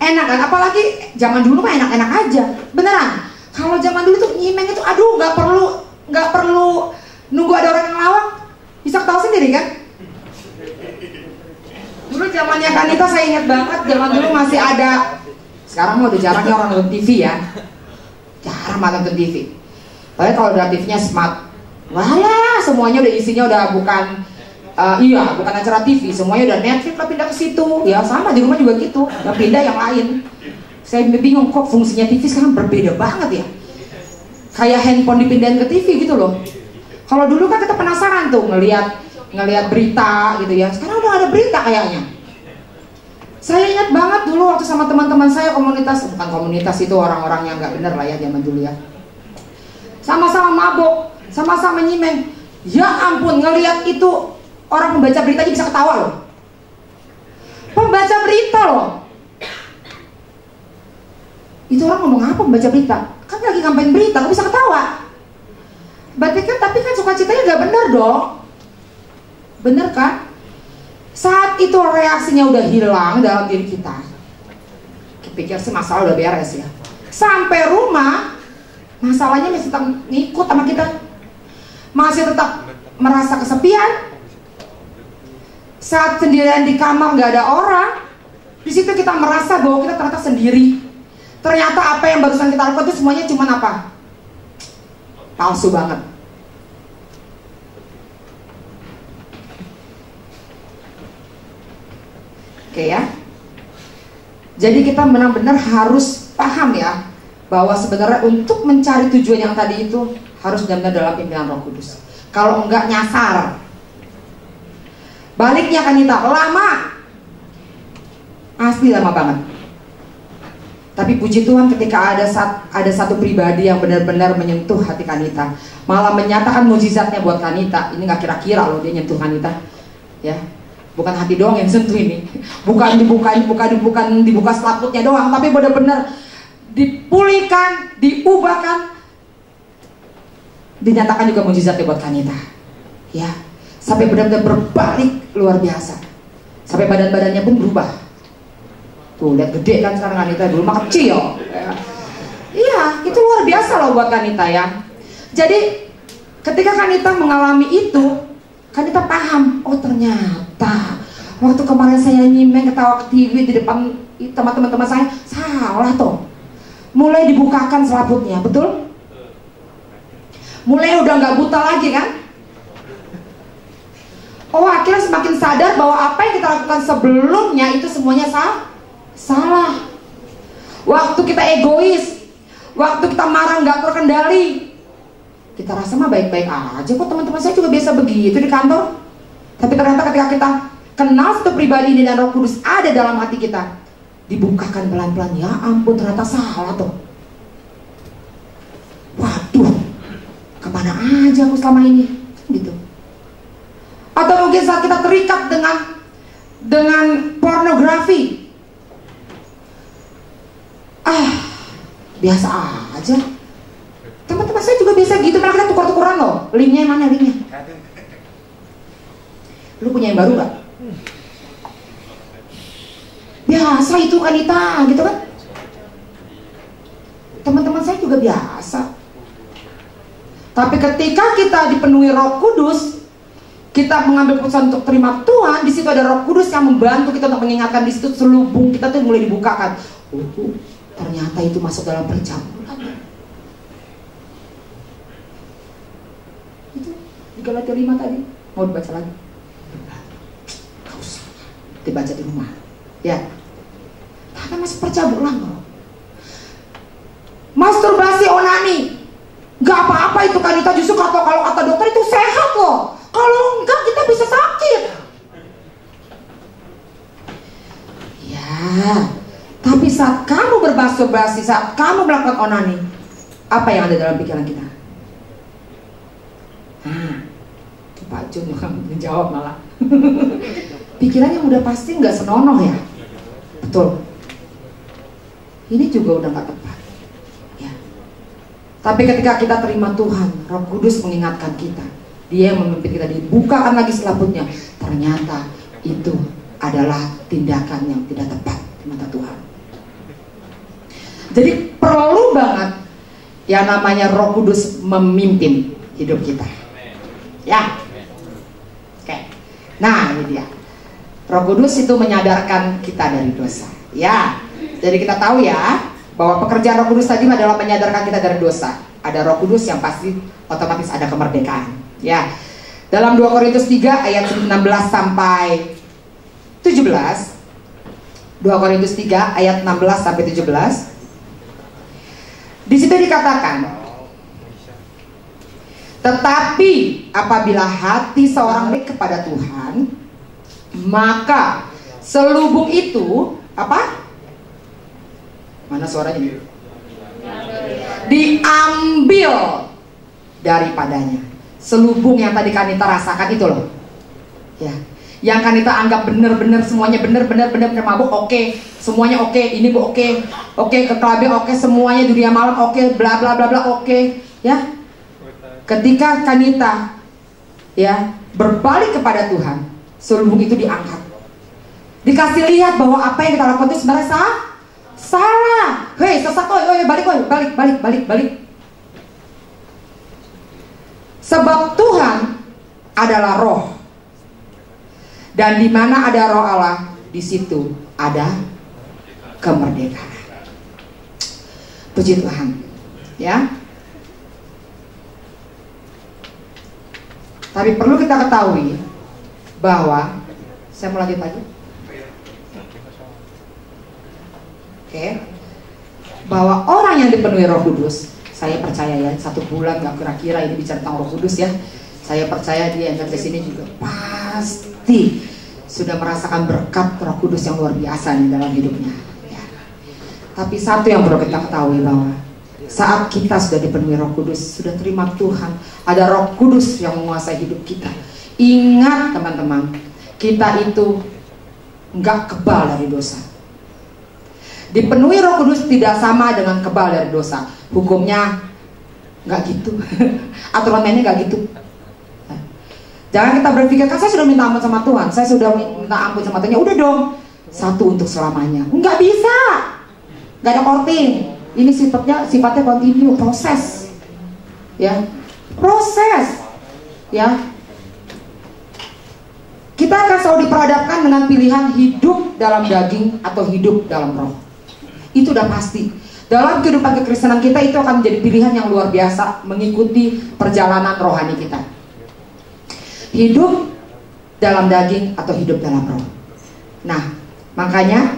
enak kan? Apalagi zaman dulu mah enak-enak aja. Beneran. Kalau zaman dulu tuh nyimeng itu, aduh, nggak perlu nunggu ada orang yang lawak. Bisa ketawa sendiri kan? Dulu zamannya Kanita saya ingat banget. Zaman dulu masih ada. Sekarang mah udah jarang ya orang nonton TV ya. Jarang banget nonton TV. Tapi kalau udah TV-nya smart, wah semuanya udah isinya udah bukan bukan acara TV, semuanya udah Netflix lah pindah ke situ. Ya sama di rumah juga gitu, udah pindah yang lain. Saya bingung kok fungsinya TV sekarang berbeda banget ya. Kayak handphone dipindahin ke TV gitu loh. Kalau dulu kan kita penasaran tuh ngelihat berita gitu ya. Sekarang udah ada berita kayaknya. Saya ingat banget dulu waktu sama teman-teman saya bukan komunitas itu orang-orang yang nggak bener lah ya zaman dulu ya. Sama-sama mabok, sama-sama nyimeng. Ya ampun, ngelihat itu orang pembaca berita aja bisa ketawa loh. Pembaca berita loh. Itu orang ngomong apa pembaca berita? Kan lagi ngapain berita, kok bisa ketawa? Berarti kan, tapi kan sukacitanya gak bener dong. Bener kan? Saat itu reaksinya udah hilang dalam diri kita. Kepikir sih masalah udah beres ya. Sampai rumah, masalahnya masih tetap ngikut sama kita. Masih tetap merasa kesepian. Saat sendirian di kamar gak ada orang, di situ kita merasa bahwa kita ternyata sendiri. Ternyata apa yang barusan kita lakukan itu semuanya cuma apa? Palsu banget. Oke ya. Jadi kita benar-benar harus paham ya, bahwa sebenarnya untuk mencari tujuan yang tadi itu harus benar-benar dalam pimpinan Roh Kudus. Kalau enggak nyasar. Baliknya Kanita lama, asli lama banget. Tapi puji Tuhan ketika ada satu pribadi yang benar-benar menyentuh hati Kanita, malah menyatakan mujizatnya buat Kanita. Ini nggak kira-kira loh dia nyentuh Kanita, ya. Bukan hati doang yang sentuh ini, bukan dibuka selaputnya doang, tapi benar-benar dipulihkan, diubahkan, dinyatakan juga mujizatnya buat Kanita, ya. Sampai benar-benar berbalik luar biasa, sampai badan-badannya pun berubah. Tuh lihat gede kan sekarang Kanita, dulu mah kecil. Iya, itu luar biasa loh buat Kanita ya. Jadi ketika Kanita mengalami itu, Kanita paham, oh ternyata waktu kemarin saya nyimeng ketawa ke TV di depan teman-teman saya, salah toh. mulai dibukakan selaputnya, betul? Mulai udah nggak buta lagi kan? Oh, akhirnya semakin sadar bahwa apa yang kita lakukan sebelumnya itu semuanya salah. Waktu kita egois, waktu kita marah nggak terkendali, kita rasa mah baik-baik aja kok, teman-teman saya juga biasa begitu di kantor. Tapi ternyata ketika kita kenal satu pribadi ini dan Roh Kudus ada dalam hati kita, dibukakan pelan-pelan, ya ampun ternyata salah tuh. Waduh, kemana aja aku selama ini, gitu. Atau mungkin saat kita terikat dengan pornografi, biasa aja. Teman-teman saya juga biasa gitu, malah kita tukar-tukaran loh. Linknya mana linknya? Lu punya yang baru gak? Biasa itu Anita, gitu kan? Teman-teman saya juga biasa. Tapi ketika kita dipenuhi Roh Kudus, kita mengambil keputusan untuk terima Tuhan, di situ ada Roh Kudus yang membantu kita untuk mengingatkan. Di situ selubung kita tuh mulai dibukakan. Ternyata itu masuk dalam percabulan. Itu di Galatia 5 tadi. Mau dibaca lagi? Gak usah, dibaca di rumah. Ya, karena masih percabulan loh. Masturbasi, onani, gak apa-apa itu kan, kita justru kalau kata dokter itu sehat loh. Kalau enggak kita bisa sakit. Ya, tapi saat kamu bermasturbasi, saat kamu melakukan onani, apa yang ada dalam pikiran kita? Pak Jun menjawab malah. Pikirannya udah pasti nggak senonoh ya, betul. Ini juga udah nggak tepat. Ya. Tapi ketika kita terima Tuhan, Roh Kudus mengingatkan kita. Dia yang memimpin kita, dibukakan lagi selaputnya. Ternyata itu adalah tindakan yang tidak tepat di mata Tuhan. Jadi perlu banget yang namanya Roh Kudus memimpin hidup kita. Ya, oke. Nah ini dia. Roh Kudus itu menyadarkan kita dari dosa. Ya, jadi kita tahu ya bahwa pekerjaan Roh Kudus tadi adalah menyadarkan kita dari dosa. Ada Roh Kudus yang pasti otomatis ada kemerdekaan. Ya, dalam 2 Korintus 3 ayat 16 sampai 17. 2 Korintus 3 ayat 16 sampai 17. Di situ dikatakan, tetapi apabila hati seorang baik kepada Tuhan, maka selubung itu apa? Mana suaranya? Diambil daripadanya. Selubung yang tadi Kanita rasakan itu loh. Ya, yang Kanita anggap benar-benar semuanya benar-benar mabuk, oke, semuanya oke, ini bu oke, ke clubbing oke, semuanya dunia malam oke, bla bla bla bla oke, ya. Ketika Kanita ya berbalik kepada Tuhan, selubung itu diangkat, dikasih lihat bahwa apa yang kita lakukan itu sebenarnya salah. Hei sesak, balik. Sebab Tuhan adalah Roh, dan di mana ada Roh Allah, di situ ada kemerdekaan. Puji Tuhan, ya. Tapi perlu kita ketahui bahwa, saya mau lanjut lagi. Oke. Bahwa orang yang dipenuhi Roh Kudus, saya percaya ya, 1 bulan gak kira-kira ini bicara tentang Roh Kudus ya. Saya percaya dia yang di sini juga pasti sudah merasakan berkat Roh Kudus yang luar biasa di dalam hidupnya. Ya. Tapi satu yang perlu kita ketahui bahwa saat kita sudah dipenuhi Roh Kudus, sudah terima Tuhan, ada Roh Kudus yang menguasai hidup kita. Ingat teman-teman, kita itu nggak kebal dari dosa. Dipenuhi Roh Kudus tidak sama dengan kebal dari dosa. Hukumnya nggak gitu, aturan mainnya nggak gitu. Jangan kita berpikir, kan saya sudah minta ampun sama Tuhan, saya sudah minta ampun sama Tuhan, ya udah dong, satu untuk selamanya. Nggak bisa, nggak ada korting. Ini sifatnya continue, proses, ya, proses, ya. Kita akan selalu diperhadapkan dengan pilihan hidup dalam daging atau hidup dalam roh. Itu udah pasti. dalam kehidupan kekristenan kita itu akan menjadi pilihan yang luar biasa mengikuti perjalanan rohani kita. Hidup dalam daging atau hidup dalam roh. Nah, makanya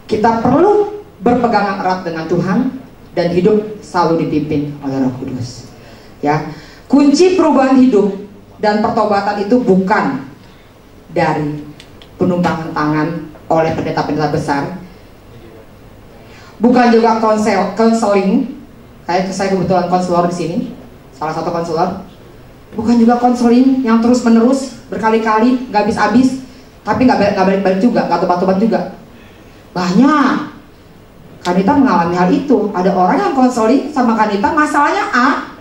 kita perlu berpegangan erat dengan Tuhan dan hidup selalu dipimpin oleh Roh Kudus. Ya, kunci perubahan hidup dan pertobatan itu bukan dari penumpangan tangan oleh pendeta-pendeta besar, bukan juga konseling. Kayak saya kebetulan konselor di sini, salah satu konselor. Bukan juga konseling yang terus menerus berkali-kali, nggak habis-habis, tapi nggak balik-balik juga, nggak tobat-tobat juga. Banyak. Kanita mengalami hal itu. Ada orang yang konseling sama Kanita masalahnya A,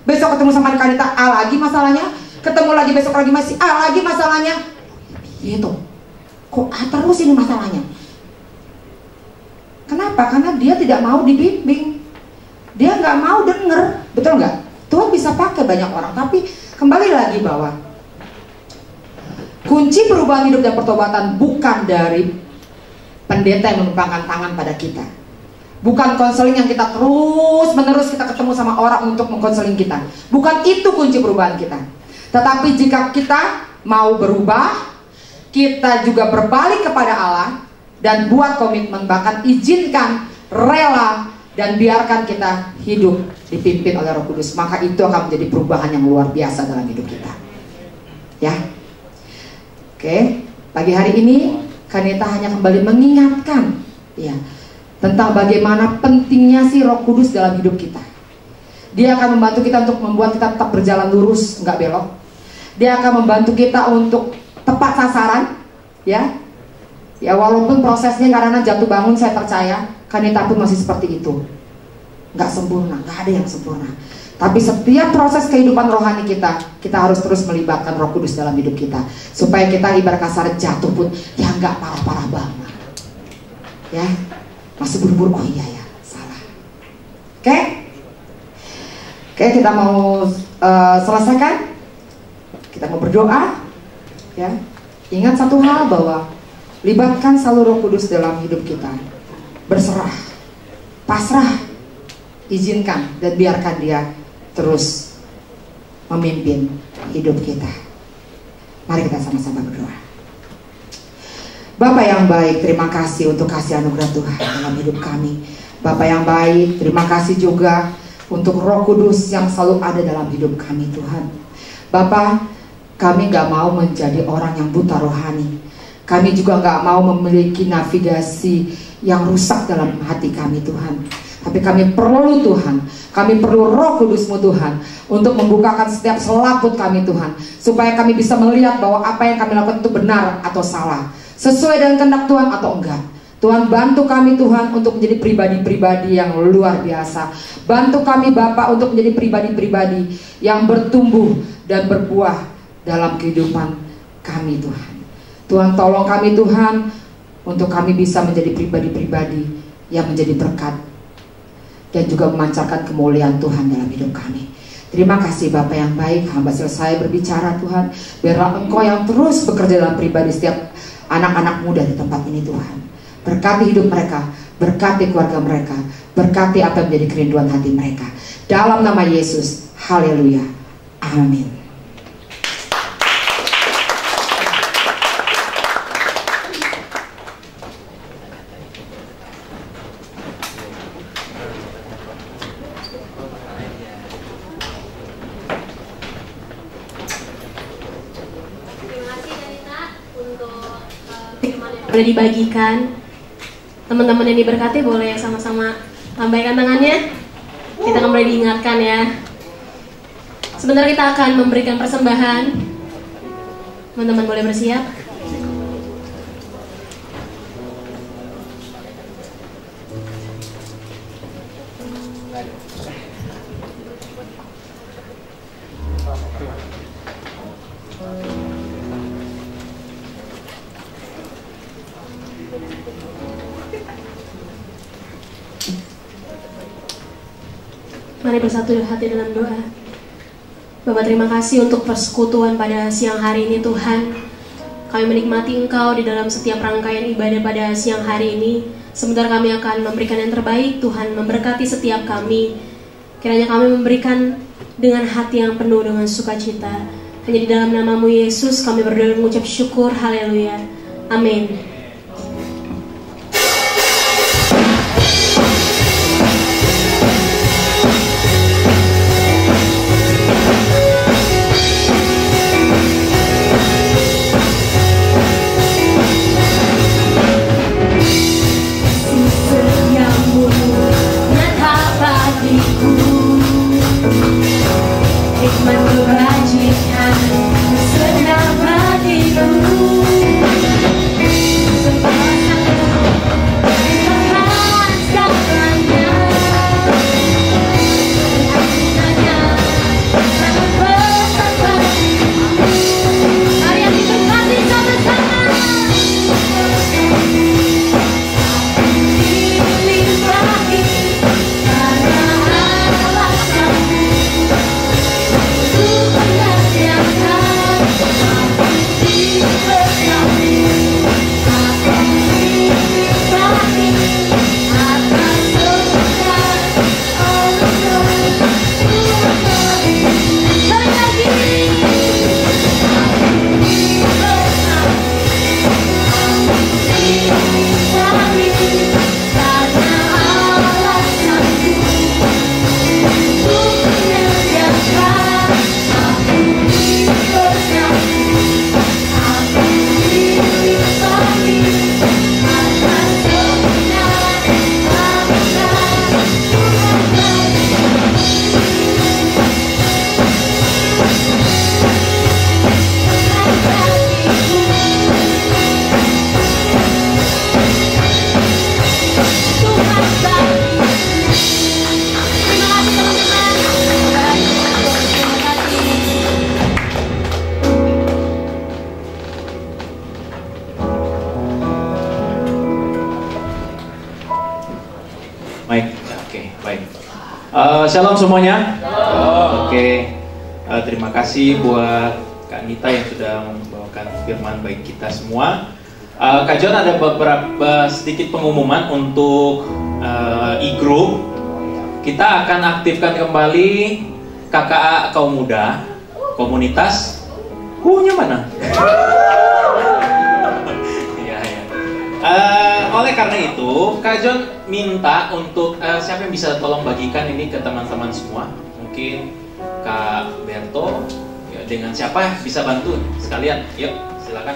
besok ketemu sama Kanita A lagi masalahnya, ketemu lagi besok lagi masih A lagi masalahnya. Gitu. Kok A terus ini masalahnya? Kenapa? Karena dia tidak mau dibimbing. Dia nggak mau denger, betul nggak? Tuhan bisa pakai banyak orang, tapi kembali lagi bahwa kunci perubahan hidup dan pertobatan bukan dari pendeta yang menumpangkan tangan pada kita, bukan konseling yang kita terus menerus kita ketemu sama orang untuk mengkonseling kita, bukan itu kunci perubahan kita. Tetapi jika kita mau berubah, kita juga berbalik kepada Allah dan buat komitmen, bahkan izinkan, rela, dan biarkan kita hidup dipimpin oleh Roh Kudus, maka itu akan menjadi perubahan yang luar biasa dalam hidup kita. Ya, oke. Pagi hari ini Kanita hanya kembali mengingatkan, ya, tentang bagaimana pentingnya si Roh Kudus dalam hidup kita. Dia akan membantu kita untuk membuat kita tetap berjalan lurus, nggak belok. Dia akan membantu kita untuk tepat sasaran, ya. Ya, walaupun prosesnya karena jatuh bangun, saya percaya Kanita pun masih seperti itu. Nggak sempurna, nggak ada yang sempurna. Tapi setiap proses kehidupan rohani kita harus terus melibatkan Roh Kudus dalam hidup kita, supaya kita ibarat kasar jatuh pun ya nggak parah-parah banget. Ya, masih buru-buru, oh iya ya, salah. Oke, kita mau selesaikan. Kita mau berdoa. Ya, ingat satu hal bahwa libatkan selalu Roh Kudus dalam hidup kita. Berserah, pasrah, izinkan dan biarkan dia terus memimpin hidup kita. Mari kita sama-sama berdoa. Bapa yang baik, terima kasih untuk kasih anugerah Tuhan dalam hidup kami. Bapa yang baik, terima kasih juga untuk Roh Kudus yang selalu ada dalam hidup kami, Tuhan. Bapa, kami gak mau menjadi orang yang buta rohani. Kami juga gak mau memiliki navigasi yang rusak dalam hati kami, Tuhan. Tapi kami perlu Tuhan, kami perlu Roh Kudus-Mu Tuhan, untuk membukakan setiap selaput kami, Tuhan, supaya kami bisa melihat bahwa apa yang kami lakukan itu benar atau salah, sesuai dengan kehendak Tuhan atau enggak. Tuhan, bantu kami Tuhan untuk menjadi pribadi-pribadi yang luar biasa. Bantu kami Bapa untuk menjadi pribadi-pribadi yang bertumbuh dan berbuah dalam kehidupan kami, Tuhan. Tuhan, tolong kami Tuhan, untuk kami bisa menjadi pribadi-pribadi yang menjadi berkat dan juga memancarkan kemuliaan Tuhan dalam hidup kami. Terima kasih Bapa yang baik, hamba selesai berbicara Tuhan. Biarlah Engkau yang terus bekerja dalam pribadi setiap anak-anak muda di tempat ini, Tuhan. Berkati hidup mereka, berkati keluarga mereka, berkati apa yang menjadi kerinduan hati mereka. Dalam nama Yesus, haleluya, amin. Sudah dibagikan. Teman-teman yang diberkati boleh sama-sama lambaikan tangannya. Kita kembali diingatkan ya. Sebentar kita akan memberikan persembahan. Teman-teman boleh bersiap. Mari bersatu hati dalam doa. Bapak, terima kasih untuk persekutuan pada siang hari ini Tuhan. Kami menikmati Engkau di dalam setiap rangkaian ibadah pada siang hari ini. Sebentar kami akan memberikan yang terbaik. Tuhan memberkati setiap kami. Kiranya kami memberikan dengan hati yang penuh dengan sukacita. Hanya di dalam nama-Mu Yesus kami berdoa dan mengucap syukur. Haleluya. Amin. Shalom semuanya. Oke. Terima kasih buat Kak Nita yang sudah membawakan firman bagi kita semua. Kak John, ada beberapa sedikit pengumuman untuk e-group. Kita akan aktifkan kembali KKA Kaum Muda, komunitas. Nya mana? Oleh karena itu, Kak John minta untuk siapa yang bisa tolong bagikan ini ke teman-teman semua. Mungkin Kak Berto, ya, dengan siapa bisa bantu sekalian. Yuk, silakan.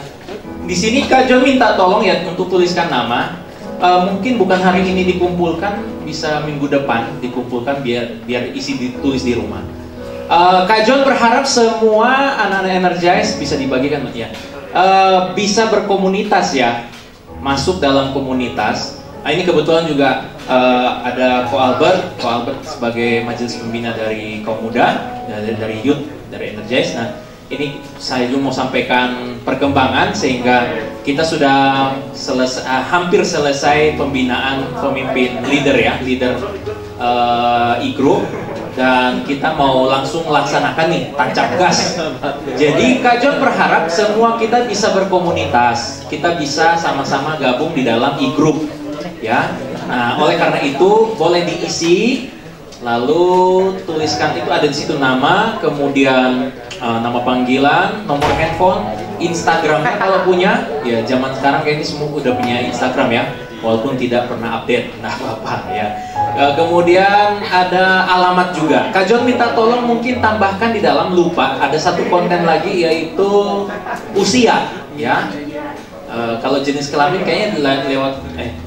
Di sini Kak John minta tolong ya untuk tuliskan nama. Mungkin bukan hari ini dikumpulkan, bisa minggu depan dikumpulkan biar isi ditulis di rumah. Kak John berharap semua anak-anak Energize bisa dibagikan ya. Bisa berkomunitas ya. Masuk dalam komunitas. Ini kebetulan juga ada Ko Albert sebagai majelis pembina dari kaum muda, dari youth, dari Energize. Nah, ini saya juga mau sampaikan perkembangan sehingga kita sudah hampir selesai pembinaan pemimpin leader e-group. Dan kita mau langsung melaksanakan nih, tancap gas. Jadi Kak John berharap semua kita bisa berkomunitas, kita bisa sama-sama gabung di dalam e-group, ya. Nah, oleh karena itu boleh diisi, lalu tuliskan itu ada di situ nama, kemudian nama panggilan, nomor handphone, Instagramnya kalau punya, ya zaman sekarang kayaknya semua udah punya Instagram ya. Walaupun tidak pernah update, nah apa ya. Kemudian ada alamat juga. Kak John minta tolong mungkin tambahkan di dalam, lupa ada satu konten lagi yaitu usia, ya. Kalau jenis kelamin kayaknya lewat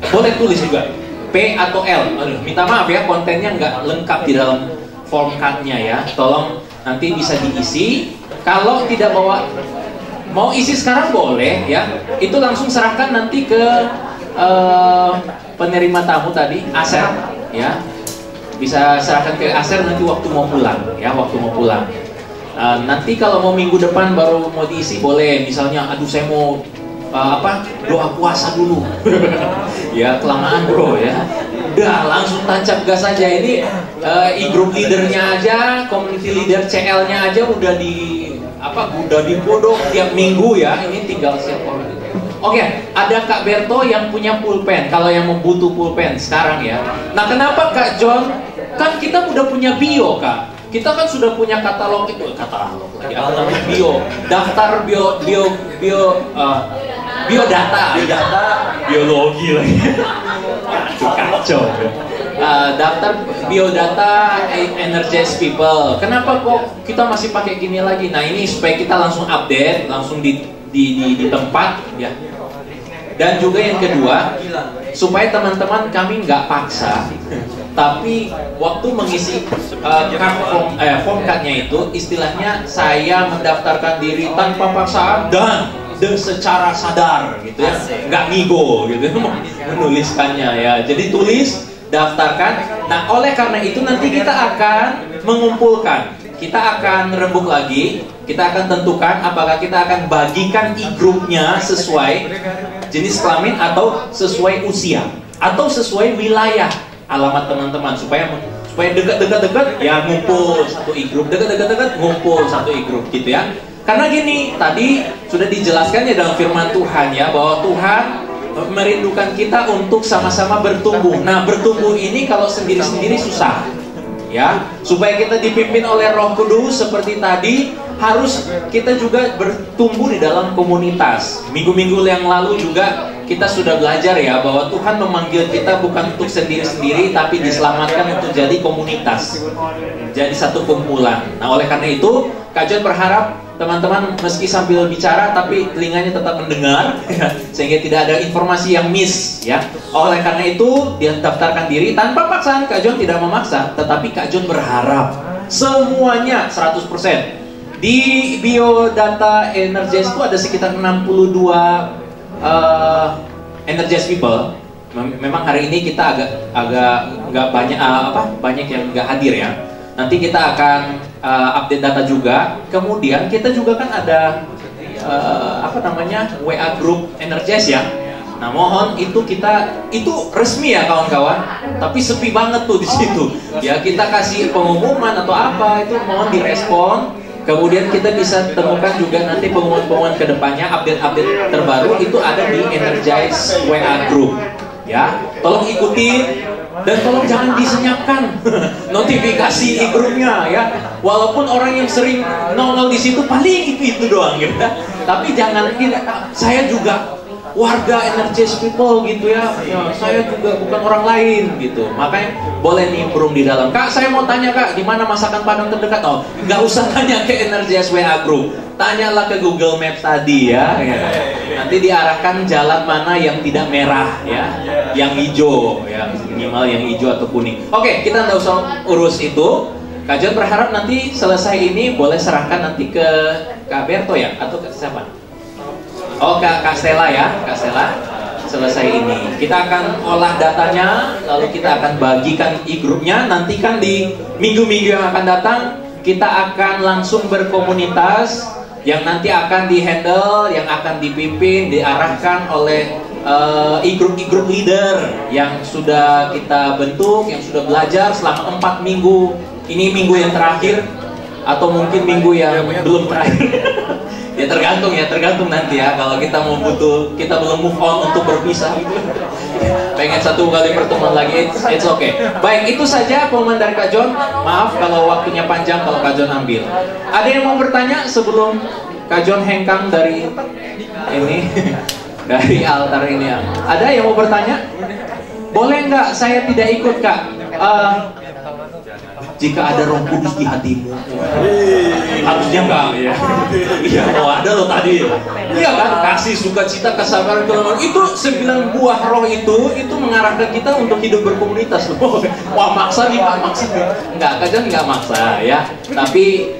boleh tulis juga P atau L. Aduh, minta maaf ya kontennya nggak lengkap di dalam form card-nya ya. Tolong nanti bisa diisi. Kalau tidak mau isi sekarang boleh ya. Itu langsung serahkan nanti ke penerima tamu tadi, Aser, ya, bisa serahkan ke Aser nanti waktu mau pulang, ya, nanti kalau mau minggu depan baru mau diisi boleh, misalnya, aduh saya mau doa puasa dulu, ya kelamaan bro ya, udah langsung tancap gas aja. Ini e-group leadernya aja, community leader CL-nya aja udah dipodok tiap minggu ya, ini tinggal siap orang. Oke, ada Kak Berto yang punya pulpen. Kalau yang membutuh pulpen sekarang ya. Nah, kenapa Kak John? Kan kita udah punya bio, Kak. Kita kan sudah punya katalog itu, katalog lagi apa namanya, daftar biodata, biologi lagi. Kacau. Daftar biodata energize people. Kenapa kok kita masih pakai gini lagi? Nah, ini supaya kita langsung update, langsung di tempat ya. Dan juga yang kedua, supaya teman-teman kami nggak paksa, tapi waktu mengisi form card-nya itu, istilahnya saya mendaftarkan diri tanpa paksaan dan secara sadar gitu ya, nggak ngigo gitu menuliskannya ya. Jadi tulis, daftarkan. Nah, oleh karena itu nanti kita akan mengumpulkan, kita akan rembuk lagi, kita akan tentukan apakah kita akan bagikan e-groupnya sesuai jenis kelamin atau sesuai usia atau sesuai wilayah alamat teman-teman, supaya dekat-dekat ya ngumpul satu e-group, dekat-dekat ngumpul satu e-group gitu ya. Karena gini, tadi sudah dijelaskan ya dalam firman Tuhan ya, bahwa Tuhan merindukan kita untuk sama-sama bertumbuh. Nah, bertumbuh ini kalau sendiri-sendiri susah ya. Supaya kita dipimpin oleh Roh Kudus seperti tadi, harus kita juga bertumbuh di dalam komunitas. Minggu-minggu yang lalu juga kita sudah belajar ya, bahwa Tuhan memanggil kita bukan untuk sendiri-sendiri, tapi diselamatkan untuk jadi komunitas, jadi satu kumpulan. Nah, oleh karena itu Kak John berharap teman-teman meski sambil bicara tapi telinganya tetap mendengar ya, sehingga tidak ada informasi yang miss ya. Oleh karena itu dia daftarkan diri tanpa paksaan. Kak John tidak memaksa, tetapi Kak John berharap semuanya 100%. Di biodata Energize itu ada sekitar 62 Energize people. Memang hari ini kita agak nggak banyak yang nggak hadir ya. Nanti kita akan update data juga. Kemudian kita juga kan ada WA group Energize ya. Nah, mohon itu resmi ya kawan-kawan. Tapi sepi banget tuh di situ. Ya, kita kasih pengumuman atau apa itu mohon direspon. Kemudian kita bisa temukan juga nanti pengumuman-pengumuman kedepannya, update-update terbaru itu ada di Energize WA Group. Ya, tolong ikuti dan tolong jangan disenyapkan notifikasi di grupnya ya. Walaupun orang yang sering nongol di situ paling itu doang gitu. Tapi jangan saya juga warga Energize people gitu ya, saya juga bukan orang lain gitu. Makanya boleh nimbrung di dalam. Kak, saya mau tanya Kak, di mana masakan Padang terdekat? Oh, nggak usah tanya ke Energize WA Group, tanyalah ke Google Maps tadi ya. Nanti diarahkan jalan mana yang tidak merah ya, yang hijau ya, minimal yang hijau atau kuning. Oke, kita nggak usah urus itu. Kak John berharap nanti selesai ini boleh serahkan nanti ke Kak Berto ya, atau ke siapa? Oh, Kak Stella ya, Kak Stella. Selesai ini kita akan olah datanya, lalu kita akan bagikan e-groupnya. Nanti kan di minggu-minggu yang akan datang kita akan langsung berkomunitas, yang nanti akan dihandle, yang akan dipimpin, diarahkan oleh e-group leader yang sudah kita bentuk, yang sudah belajar selama 4 minggu. Ini minggu yang terakhir atau mungkin minggu yang belum terakhir. Ya tergantung nanti ya. Kalau kita kita belum move on untuk berpisah gitu. Pengen satu kali pertemuan lagi, it's okay. Baik, itu saja pengumuman dari Kak John. Maaf kalau waktunya panjang, kalau Kak John ambil. Ada yang mau bertanya sebelum Kak John hengkang dari ini dari altar ini ya? Ada yang mau bertanya? Boleh nggak saya tidak ikut Kak? Jika ada Roh Kudus di hatimu, harusnya enggak ya. Iya, ada loh tadi. Iya kan, kasih sukacita, kesabaran, kelembutan. Itu 9 buah roh itu mengarahkan kita untuk hidup berkomunitas loh. Wah, maksa nih Pak, maksa nih. Enggak, kadang enggak maksa ya. Tapi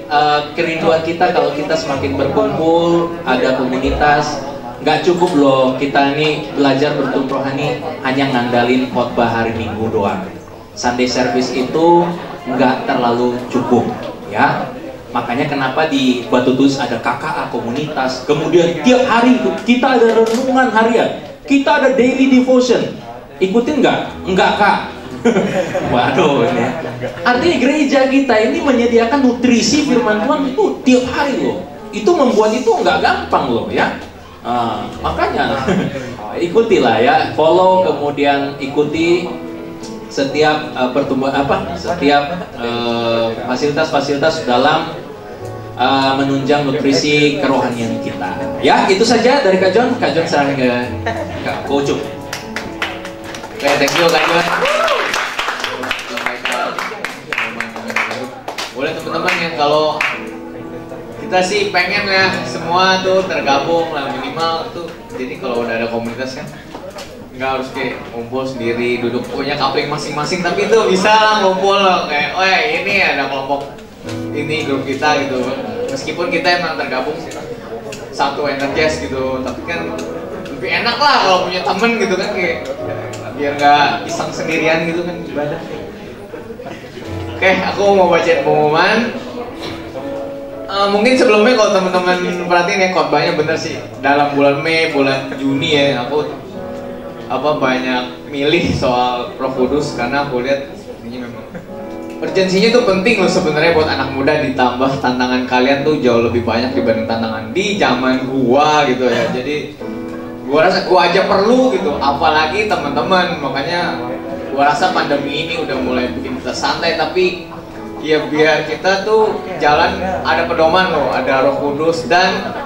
kerinduan kita kalau kita semakin berkumpul, ada komunitas, nggak cukup loh kita ini belajar bertumbuh rohani hanya ngandalin khotbah hari Minggu doang. Sunday service itu nggak terlalu cukup ya. Makanya kenapa di Batu Tulis ada KKA komunitas. Kemudian tiap hari kita ada renungan harian, kita ada daily devotion. Ikutin nggak? Enggak Kak. Waduh ini. Artinya gereja kita ini menyediakan nutrisi firman Tuhan itu tiap hari loh. Itu membuat itu nggak gampang loh ya. Makanya ikutilah ya, follow kemudian ikuti setiap pertumbuhan setiap fasilitas-fasilitas dalam menunjang nutrisi kerohanian kita. Ya, itu saja dari Kak John. Kak John serahkan ke Kak Ucup. Oke, thank you Kak John. Boleh teman-teman ya, kalau kita sih pengen ya semua tuh tergabung lah minimal tuh. Jadi kalau udah ada komunitas kan nggak harus kayak ngumpul sendiri, duduk punya kapling masing-masing, tapi itu bisa lah ngumpul loh kayak, oh ya ini ada kelompok ini grup kita gitu. Meskipun kita emang tergabung satu Energize gitu, tapi kan lebih enak lah kalau punya temen gitu kan, kayak biar nggak iseng sendirian gitu kan ibadah. Oke, aku mau baca pengumuman. Mungkin sebelumnya kalau teman-teman perhatiin ya, khotbahnya bener sih. Dalam bulan Mei, bulan Juni ya, aku banyak milih soal Roh Kudus karena aku lihat ini memang urgensinya tuh penting loh sebenarnya buat anak muda, ditambah tantangan kalian tuh jauh lebih banyak dibanding tantangan di zaman gua gitu ya. Jadi gua rasa gua aja perlu gitu, apalagi teman-teman. Makanya gua rasa pandemi ini udah mulai bikin kita santai, tapi ya biar kita tuh jalan ada pedoman loh, ada Roh Kudus dan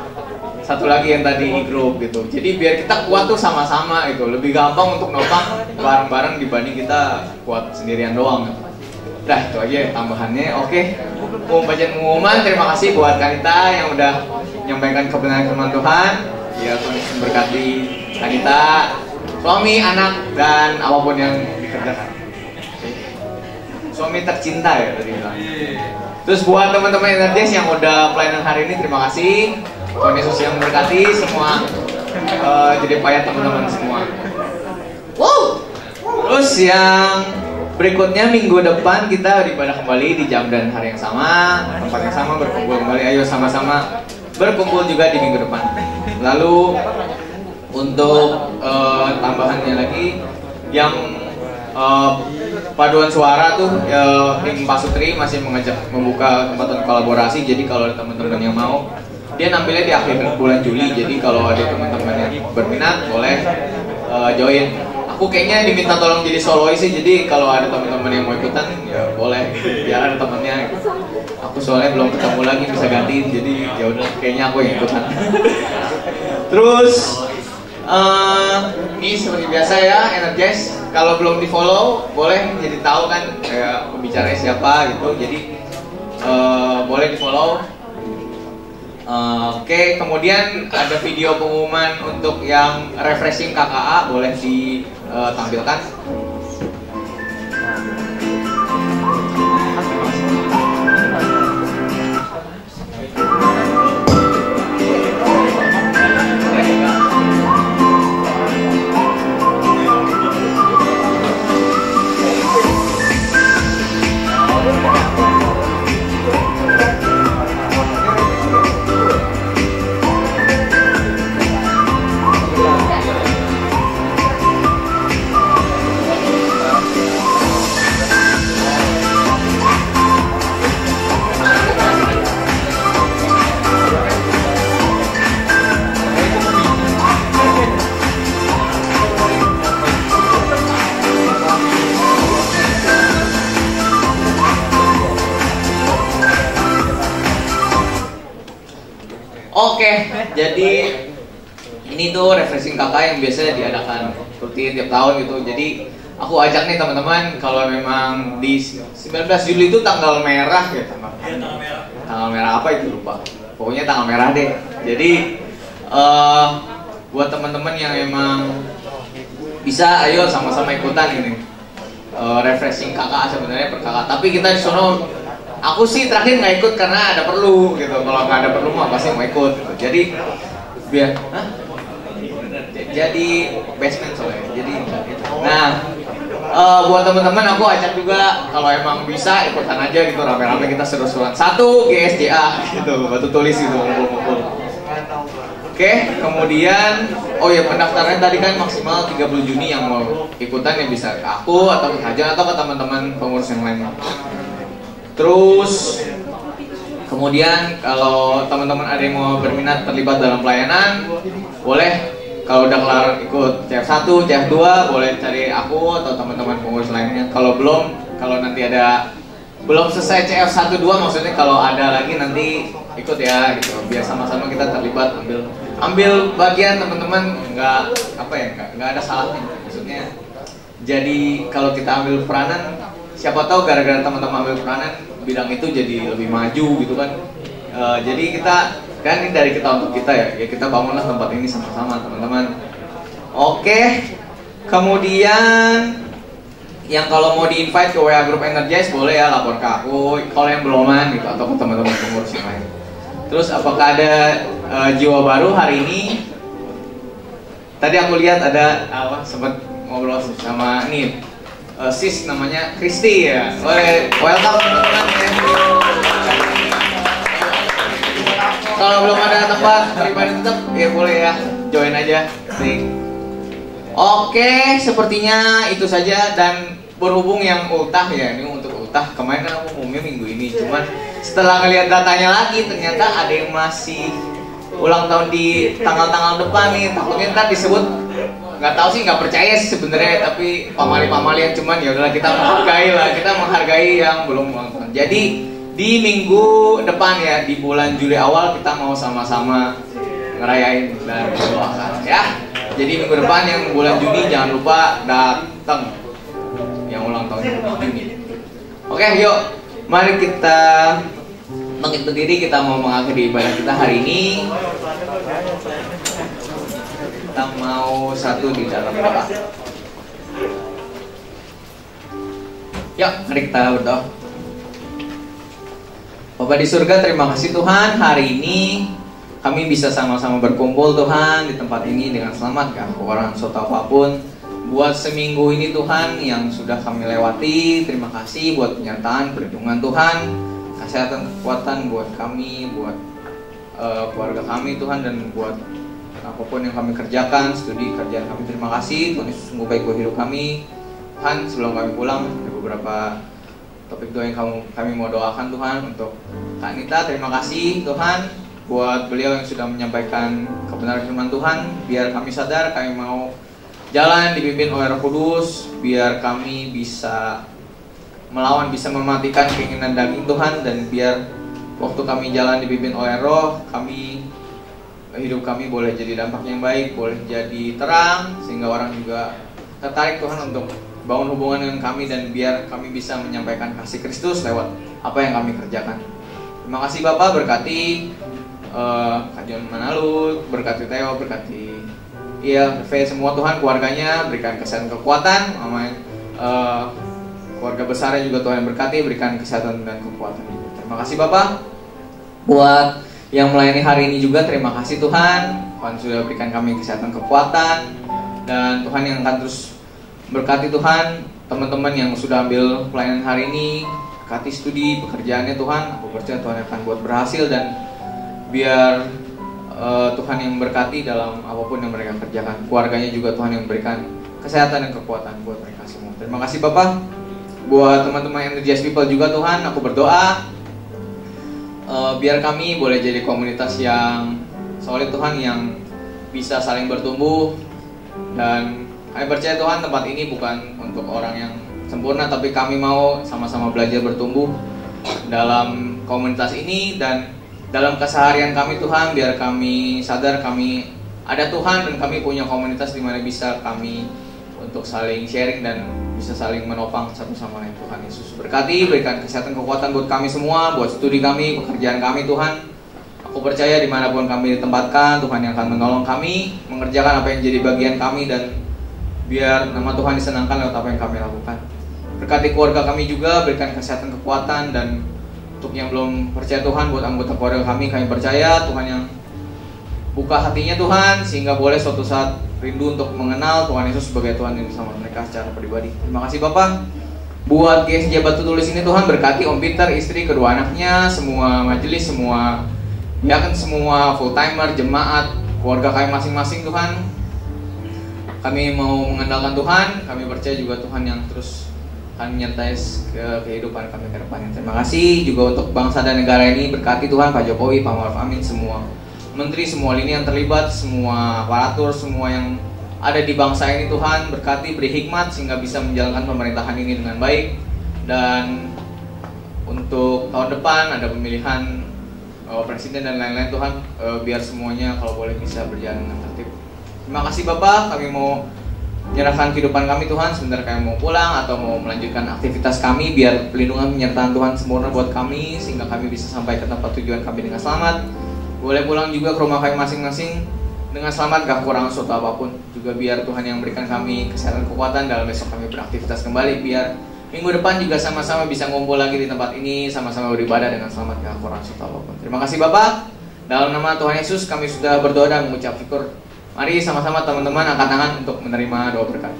satu lagi yang tadi grup gitu. Jadi biar kita kuat tuh sama-sama gitu, lebih gampang untuk nopang bareng-bareng dibanding kita kuat sendirian doang gitu. Dah itu aja tambahannya. Oke, pembacaan pengumuman. Terima kasih buat Kanita yang udah menyampaikan kebenaran firman Tuhan. Ya Tuhan Yesus berkati Kanita, suami, anak, dan apapun yang dikerjakan. Suami tercinta ya tadi bilang. Terus buat teman-teman Energize yang udah pelayanan hari ini, terima kasih. Tuhan Yesus yang berkati semua jadi payah teman-teman semua. Wow. Terus yang berikutnya minggu depan kita ibadah kembali di jam dan hari yang sama, tempat yang sama, berkumpul kembali. Ayo sama-sama berkumpul juga di minggu depan. Lalu untuk tambahannya lagi yang paduan suara tuh tim Pasutri masih membuka kesempatan kolaborasi. Jadi kalau ada teman-teman yang mau, dia nampilnya di akhir bulan Juli. Jadi kalau ada teman-teman yang berminat boleh join. Aku kayaknya diminta tolong jadi solois sih. Jadi kalau ada teman-teman yang mau ikutan ya boleh. Ya ada temennya. Aku soalnya belum ketemu lagi bisa gantiin. Jadi ya udah kayaknya aku yang ikutan. Terus ini seperti biasa ya Energize. Kalau belum di follow boleh jadi tahu kan kayak pembicaranya siapa gitu. Jadi boleh di follow. Oke, kemudian ada video pengumuman untuk yang refreshing KKA, boleh ditampilkan. Oke, jadi ini tuh refreshing kakak yang biasanya diadakan rutin tiap tahun gitu. Jadi aku ajak nih teman-teman, kalau memang di 19 Juli itu tanggal merah ya, tanggal merah apa itu lupa. Pokoknya tanggal merah deh. Jadi buat teman-teman yang emang bisa, ayo sama-sama ikutan ini. Refreshing kakak sebenarnya per kakak. Tapi kita di sono, aku sih terakhir nggak ikut karena ada perlu gitu. Kalau nggak ada perlu mah pasti mau ikut gitu. Jadi biar jadi basement soalnya. Jadi nah buat teman-teman aku ajak juga, kalau emang bisa ikutan aja gitu, rame-rame kita seru-seruan. 1 GSJA gitu, batu tulis gitu, ngumpul-ngumpul. Oke, kemudian oh ya, pendaftaran tadi kan maksimal 30 Juni yang mau ikutan ya bisa ke aku atau ke Hajan atau ke teman-teman pengurus yang lain. Terus Kemudian kalau teman-teman ada yang mau berminat terlibat dalam pelayanan, boleh. Kalau udah kelar ikut CF1, CF2, boleh cari aku atau teman-teman pengurus lainnya. Kalau belum, kalau nanti belum selesai CF1-2, maksudnya kalau ada lagi nanti ikut ya gitu. Biar sama-sama kita terlibat, ambil bagian teman-teman, nggak ada salahnya. Maksudnya jadi kalau kita ambil peranan, siapa tahu gara-gara teman-teman ambil peranan, bidang itu jadi lebih maju gitu kan. Jadi kita kan ini dari kita untuk kita ya kita bangunlah tempat ini sama-sama teman-teman. Oke, kemudian yang kalau mau di-invite ke WA Group Energize boleh ya, lapor ke aku kalau yang beloman gitu, atau ke teman-teman pengurus yang lain. Terus apakah ada jiwa baru hari ini? Tadi aku lihat ada sempat ngobrol sama nih sis namanya Kristi ya. Boleh welcome teman-teman ya. Kalau belum ada tempat pribadi tetap ya boleh ya, join aja. Oke, sepertinya itu saja. Dan berhubung yang ultah ya, ini untuk ultah kemarin kan aku umumnya minggu ini, cuman setelah ngelihat datanya lagi ternyata ada yang masih ulang tahun di tanggal-tanggal depan nih. Takutnya ntar disebut, nggak tahu sih, nggak percaya sih sebenarnya, tapi pamali-pamali yang cuman ya udahlah, kita menghargai yang belum ulang tahun. Jadi di minggu depan ya, di bulan Juli awal kita mau sama-sama ngerayain dan berdoakan ya. Jadi minggu depan yang bulan Juni jangan lupa datang yang ulang tahun Juni. Oke, yuk mari kita bangkit berdiri, kita mau mengakhiri ibadah kita hari ini. Kita mau satu di dalam doa. Yuk, mari kita berdoa. Bapa di surga, terima kasih Tuhan, hari ini kami bisa sama-sama berkumpul Tuhan di tempat ini dengan selamat, gak kekurangan suatu apapun. Buat seminggu ini Tuhan yang sudah kami lewati, terima kasih buat penyertaan, perlindungan Tuhan, kesehatan, kekuatan buat kami, buat keluarga kami Tuhan, dan buat apapun yang kami kerjakan, studi kerjaan kami. Terima kasih Tuhan Yesus, sungguh baik buat hidup kami Tuhan. Sebelum kami pulang, ada beberapa topik doa yang kami mau doakan Tuhan. Untuk Kak Nita, terima kasih Tuhan buat beliau yang sudah menyampaikan kebenaran firman Tuhan. Biar kami sadar, kami mau jalan dipimpin oleh Roh Kudus, biar kami bisa melawan, bisa mematikan keinginan daging Tuhan, dan biar waktu kami jalan dipimpin oleh Roh, hidup kami boleh jadi dampak yang baik, boleh jadi terang, sehingga orang juga tertarik Tuhan untuk bangun hubungan dengan kami, dan biar kami bisa menyampaikan kasih Kristus lewat apa yang kami kerjakan. Terima kasih Bapak, berkati Kak John Manalud, berkati Theo, berkati semua Tuhan, keluarganya, berikan kesehatan, kekuatan, keluarga besarnya juga Tuhan berkati, berikan kesehatan dan kekuatan. Terima kasih Bapak. Buat yang melayani hari ini juga terima kasih Tuhan, Tuhan sudah berikan kami kesehatan, kekuatan, dan Tuhan yang akan terus berkati Tuhan teman-teman yang sudah ambil pelayanan hari ini, berkati studi pekerjaannya Tuhan. Aku percaya Tuhan akan buat berhasil, dan biar Tuhan yang berkati dalam apapun yang mereka kerjakan. Keluarganya juga Tuhan yang memberikan kesehatan dan kekuatan buat mereka semua. Terima kasih Bapak. Buat teman-teman Energize People juga Tuhan, aku berdoa biar kami boleh jadi komunitas yang solid Tuhan, yang bisa saling bertumbuh. Dan kami percaya Tuhan, tempat ini bukan untuk orang yang sempurna, tapi kami mau sama-sama belajar bertumbuh dalam komunitas ini dan dalam keseharian kami Tuhan. Biar kami sadar kami ada Tuhan, dan kami punya komunitas di mana bisa kami untuk saling sharing dan bisa saling menopang satu sama lain. Tuhan Yesus berkati, berikan kesehatan, kekuatan buat kami semua, buat studi kami, pekerjaan kami Tuhan. Aku percaya dimanapun kami ditempatkan, Tuhan yang akan menolong kami mengerjakan apa yang jadi bagian kami, dan biar nama Tuhan disenangkan lewat apa yang kami lakukan. Berkati keluarga kami juga, berikan kesehatan, kekuatan, dan untuk yang belum percaya Tuhan, buat anggota keluarga kami percaya Tuhan yang buka hatinya Tuhan, sehingga boleh suatu saat rindu untuk mengenal Tuhan Yesus sebagai Tuhan yang bersama mereka secara pribadi. Terima kasih Bapak. Buat GSJ Batu Tulis ini Tuhan, berkati Om Peter, istri, kedua anaknya, semua majelis, semua full timer, jemaat, keluarga kami masing-masing Tuhan. Kami mau mengandalkan Tuhan, kami percaya juga Tuhan yang terus akan menyertai kehidupan kami ke depannya. Terima kasih juga untuk bangsa dan negara ini, berkati Tuhan Pak Jokowi, Pak Maruf Amin, semua menteri, semua lini yang terlibat, semua aparatur, semua yang ada di bangsa ini Tuhan, berkati, beri hikmat sehingga bisa menjalankan pemerintahan ini dengan baik. Dan untuk tahun depan ada pemilihan presiden dan lain-lain Tuhan, biar semuanya kalau boleh bisa berjalan dengan tertib. Terima kasih Bapak, kami mau menyerahkan kehidupan kami Tuhan, sebentar kami mau pulang atau mau melanjutkan aktivitas kami, biar pelindungan penyertaan Tuhan sempurna buat kami sehingga kami bisa sampai ke tempat tujuan kami dengan selamat. Boleh pulang juga ke rumah kami masing-masing dengan selamat, gak kurang suatu apapun. Juga biar Tuhan yang berikan kami kesehatan, kekuatan dalam besok kami beraktivitas kembali, biar minggu depan juga sama-sama bisa ngumpul lagi di tempat ini, sama-sama beribadah dengan selamat, gak kurang suatu apapun. Terima kasih Bapak, dalam nama Tuhan Yesus kami sudah berdoa dan mengucap syukur. Mari sama-sama teman-teman angkat tangan untuk menerima doa berkat.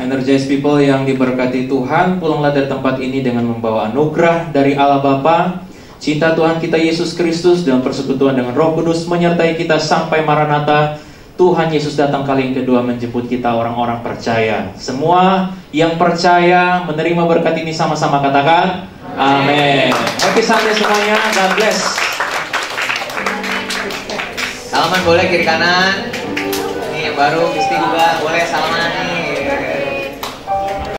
Energize people yang diberkati Tuhan, pulanglah dari tempat ini dengan membawa anugerah dari Allah Bapa, cinta Tuhan kita Yesus Kristus, dan persekutuan dengan Roh Kudus menyertai kita sampai Maranatha. Tuhan Yesus datang kali yang kedua menjemput kita orang-orang percaya. Semua yang percaya menerima berkat ini sama-sama katakan amin. Happy Sunday semuanya, God bless. Salaman boleh kiri kanan. Ini yang baru, Kristi juga boleh salaman.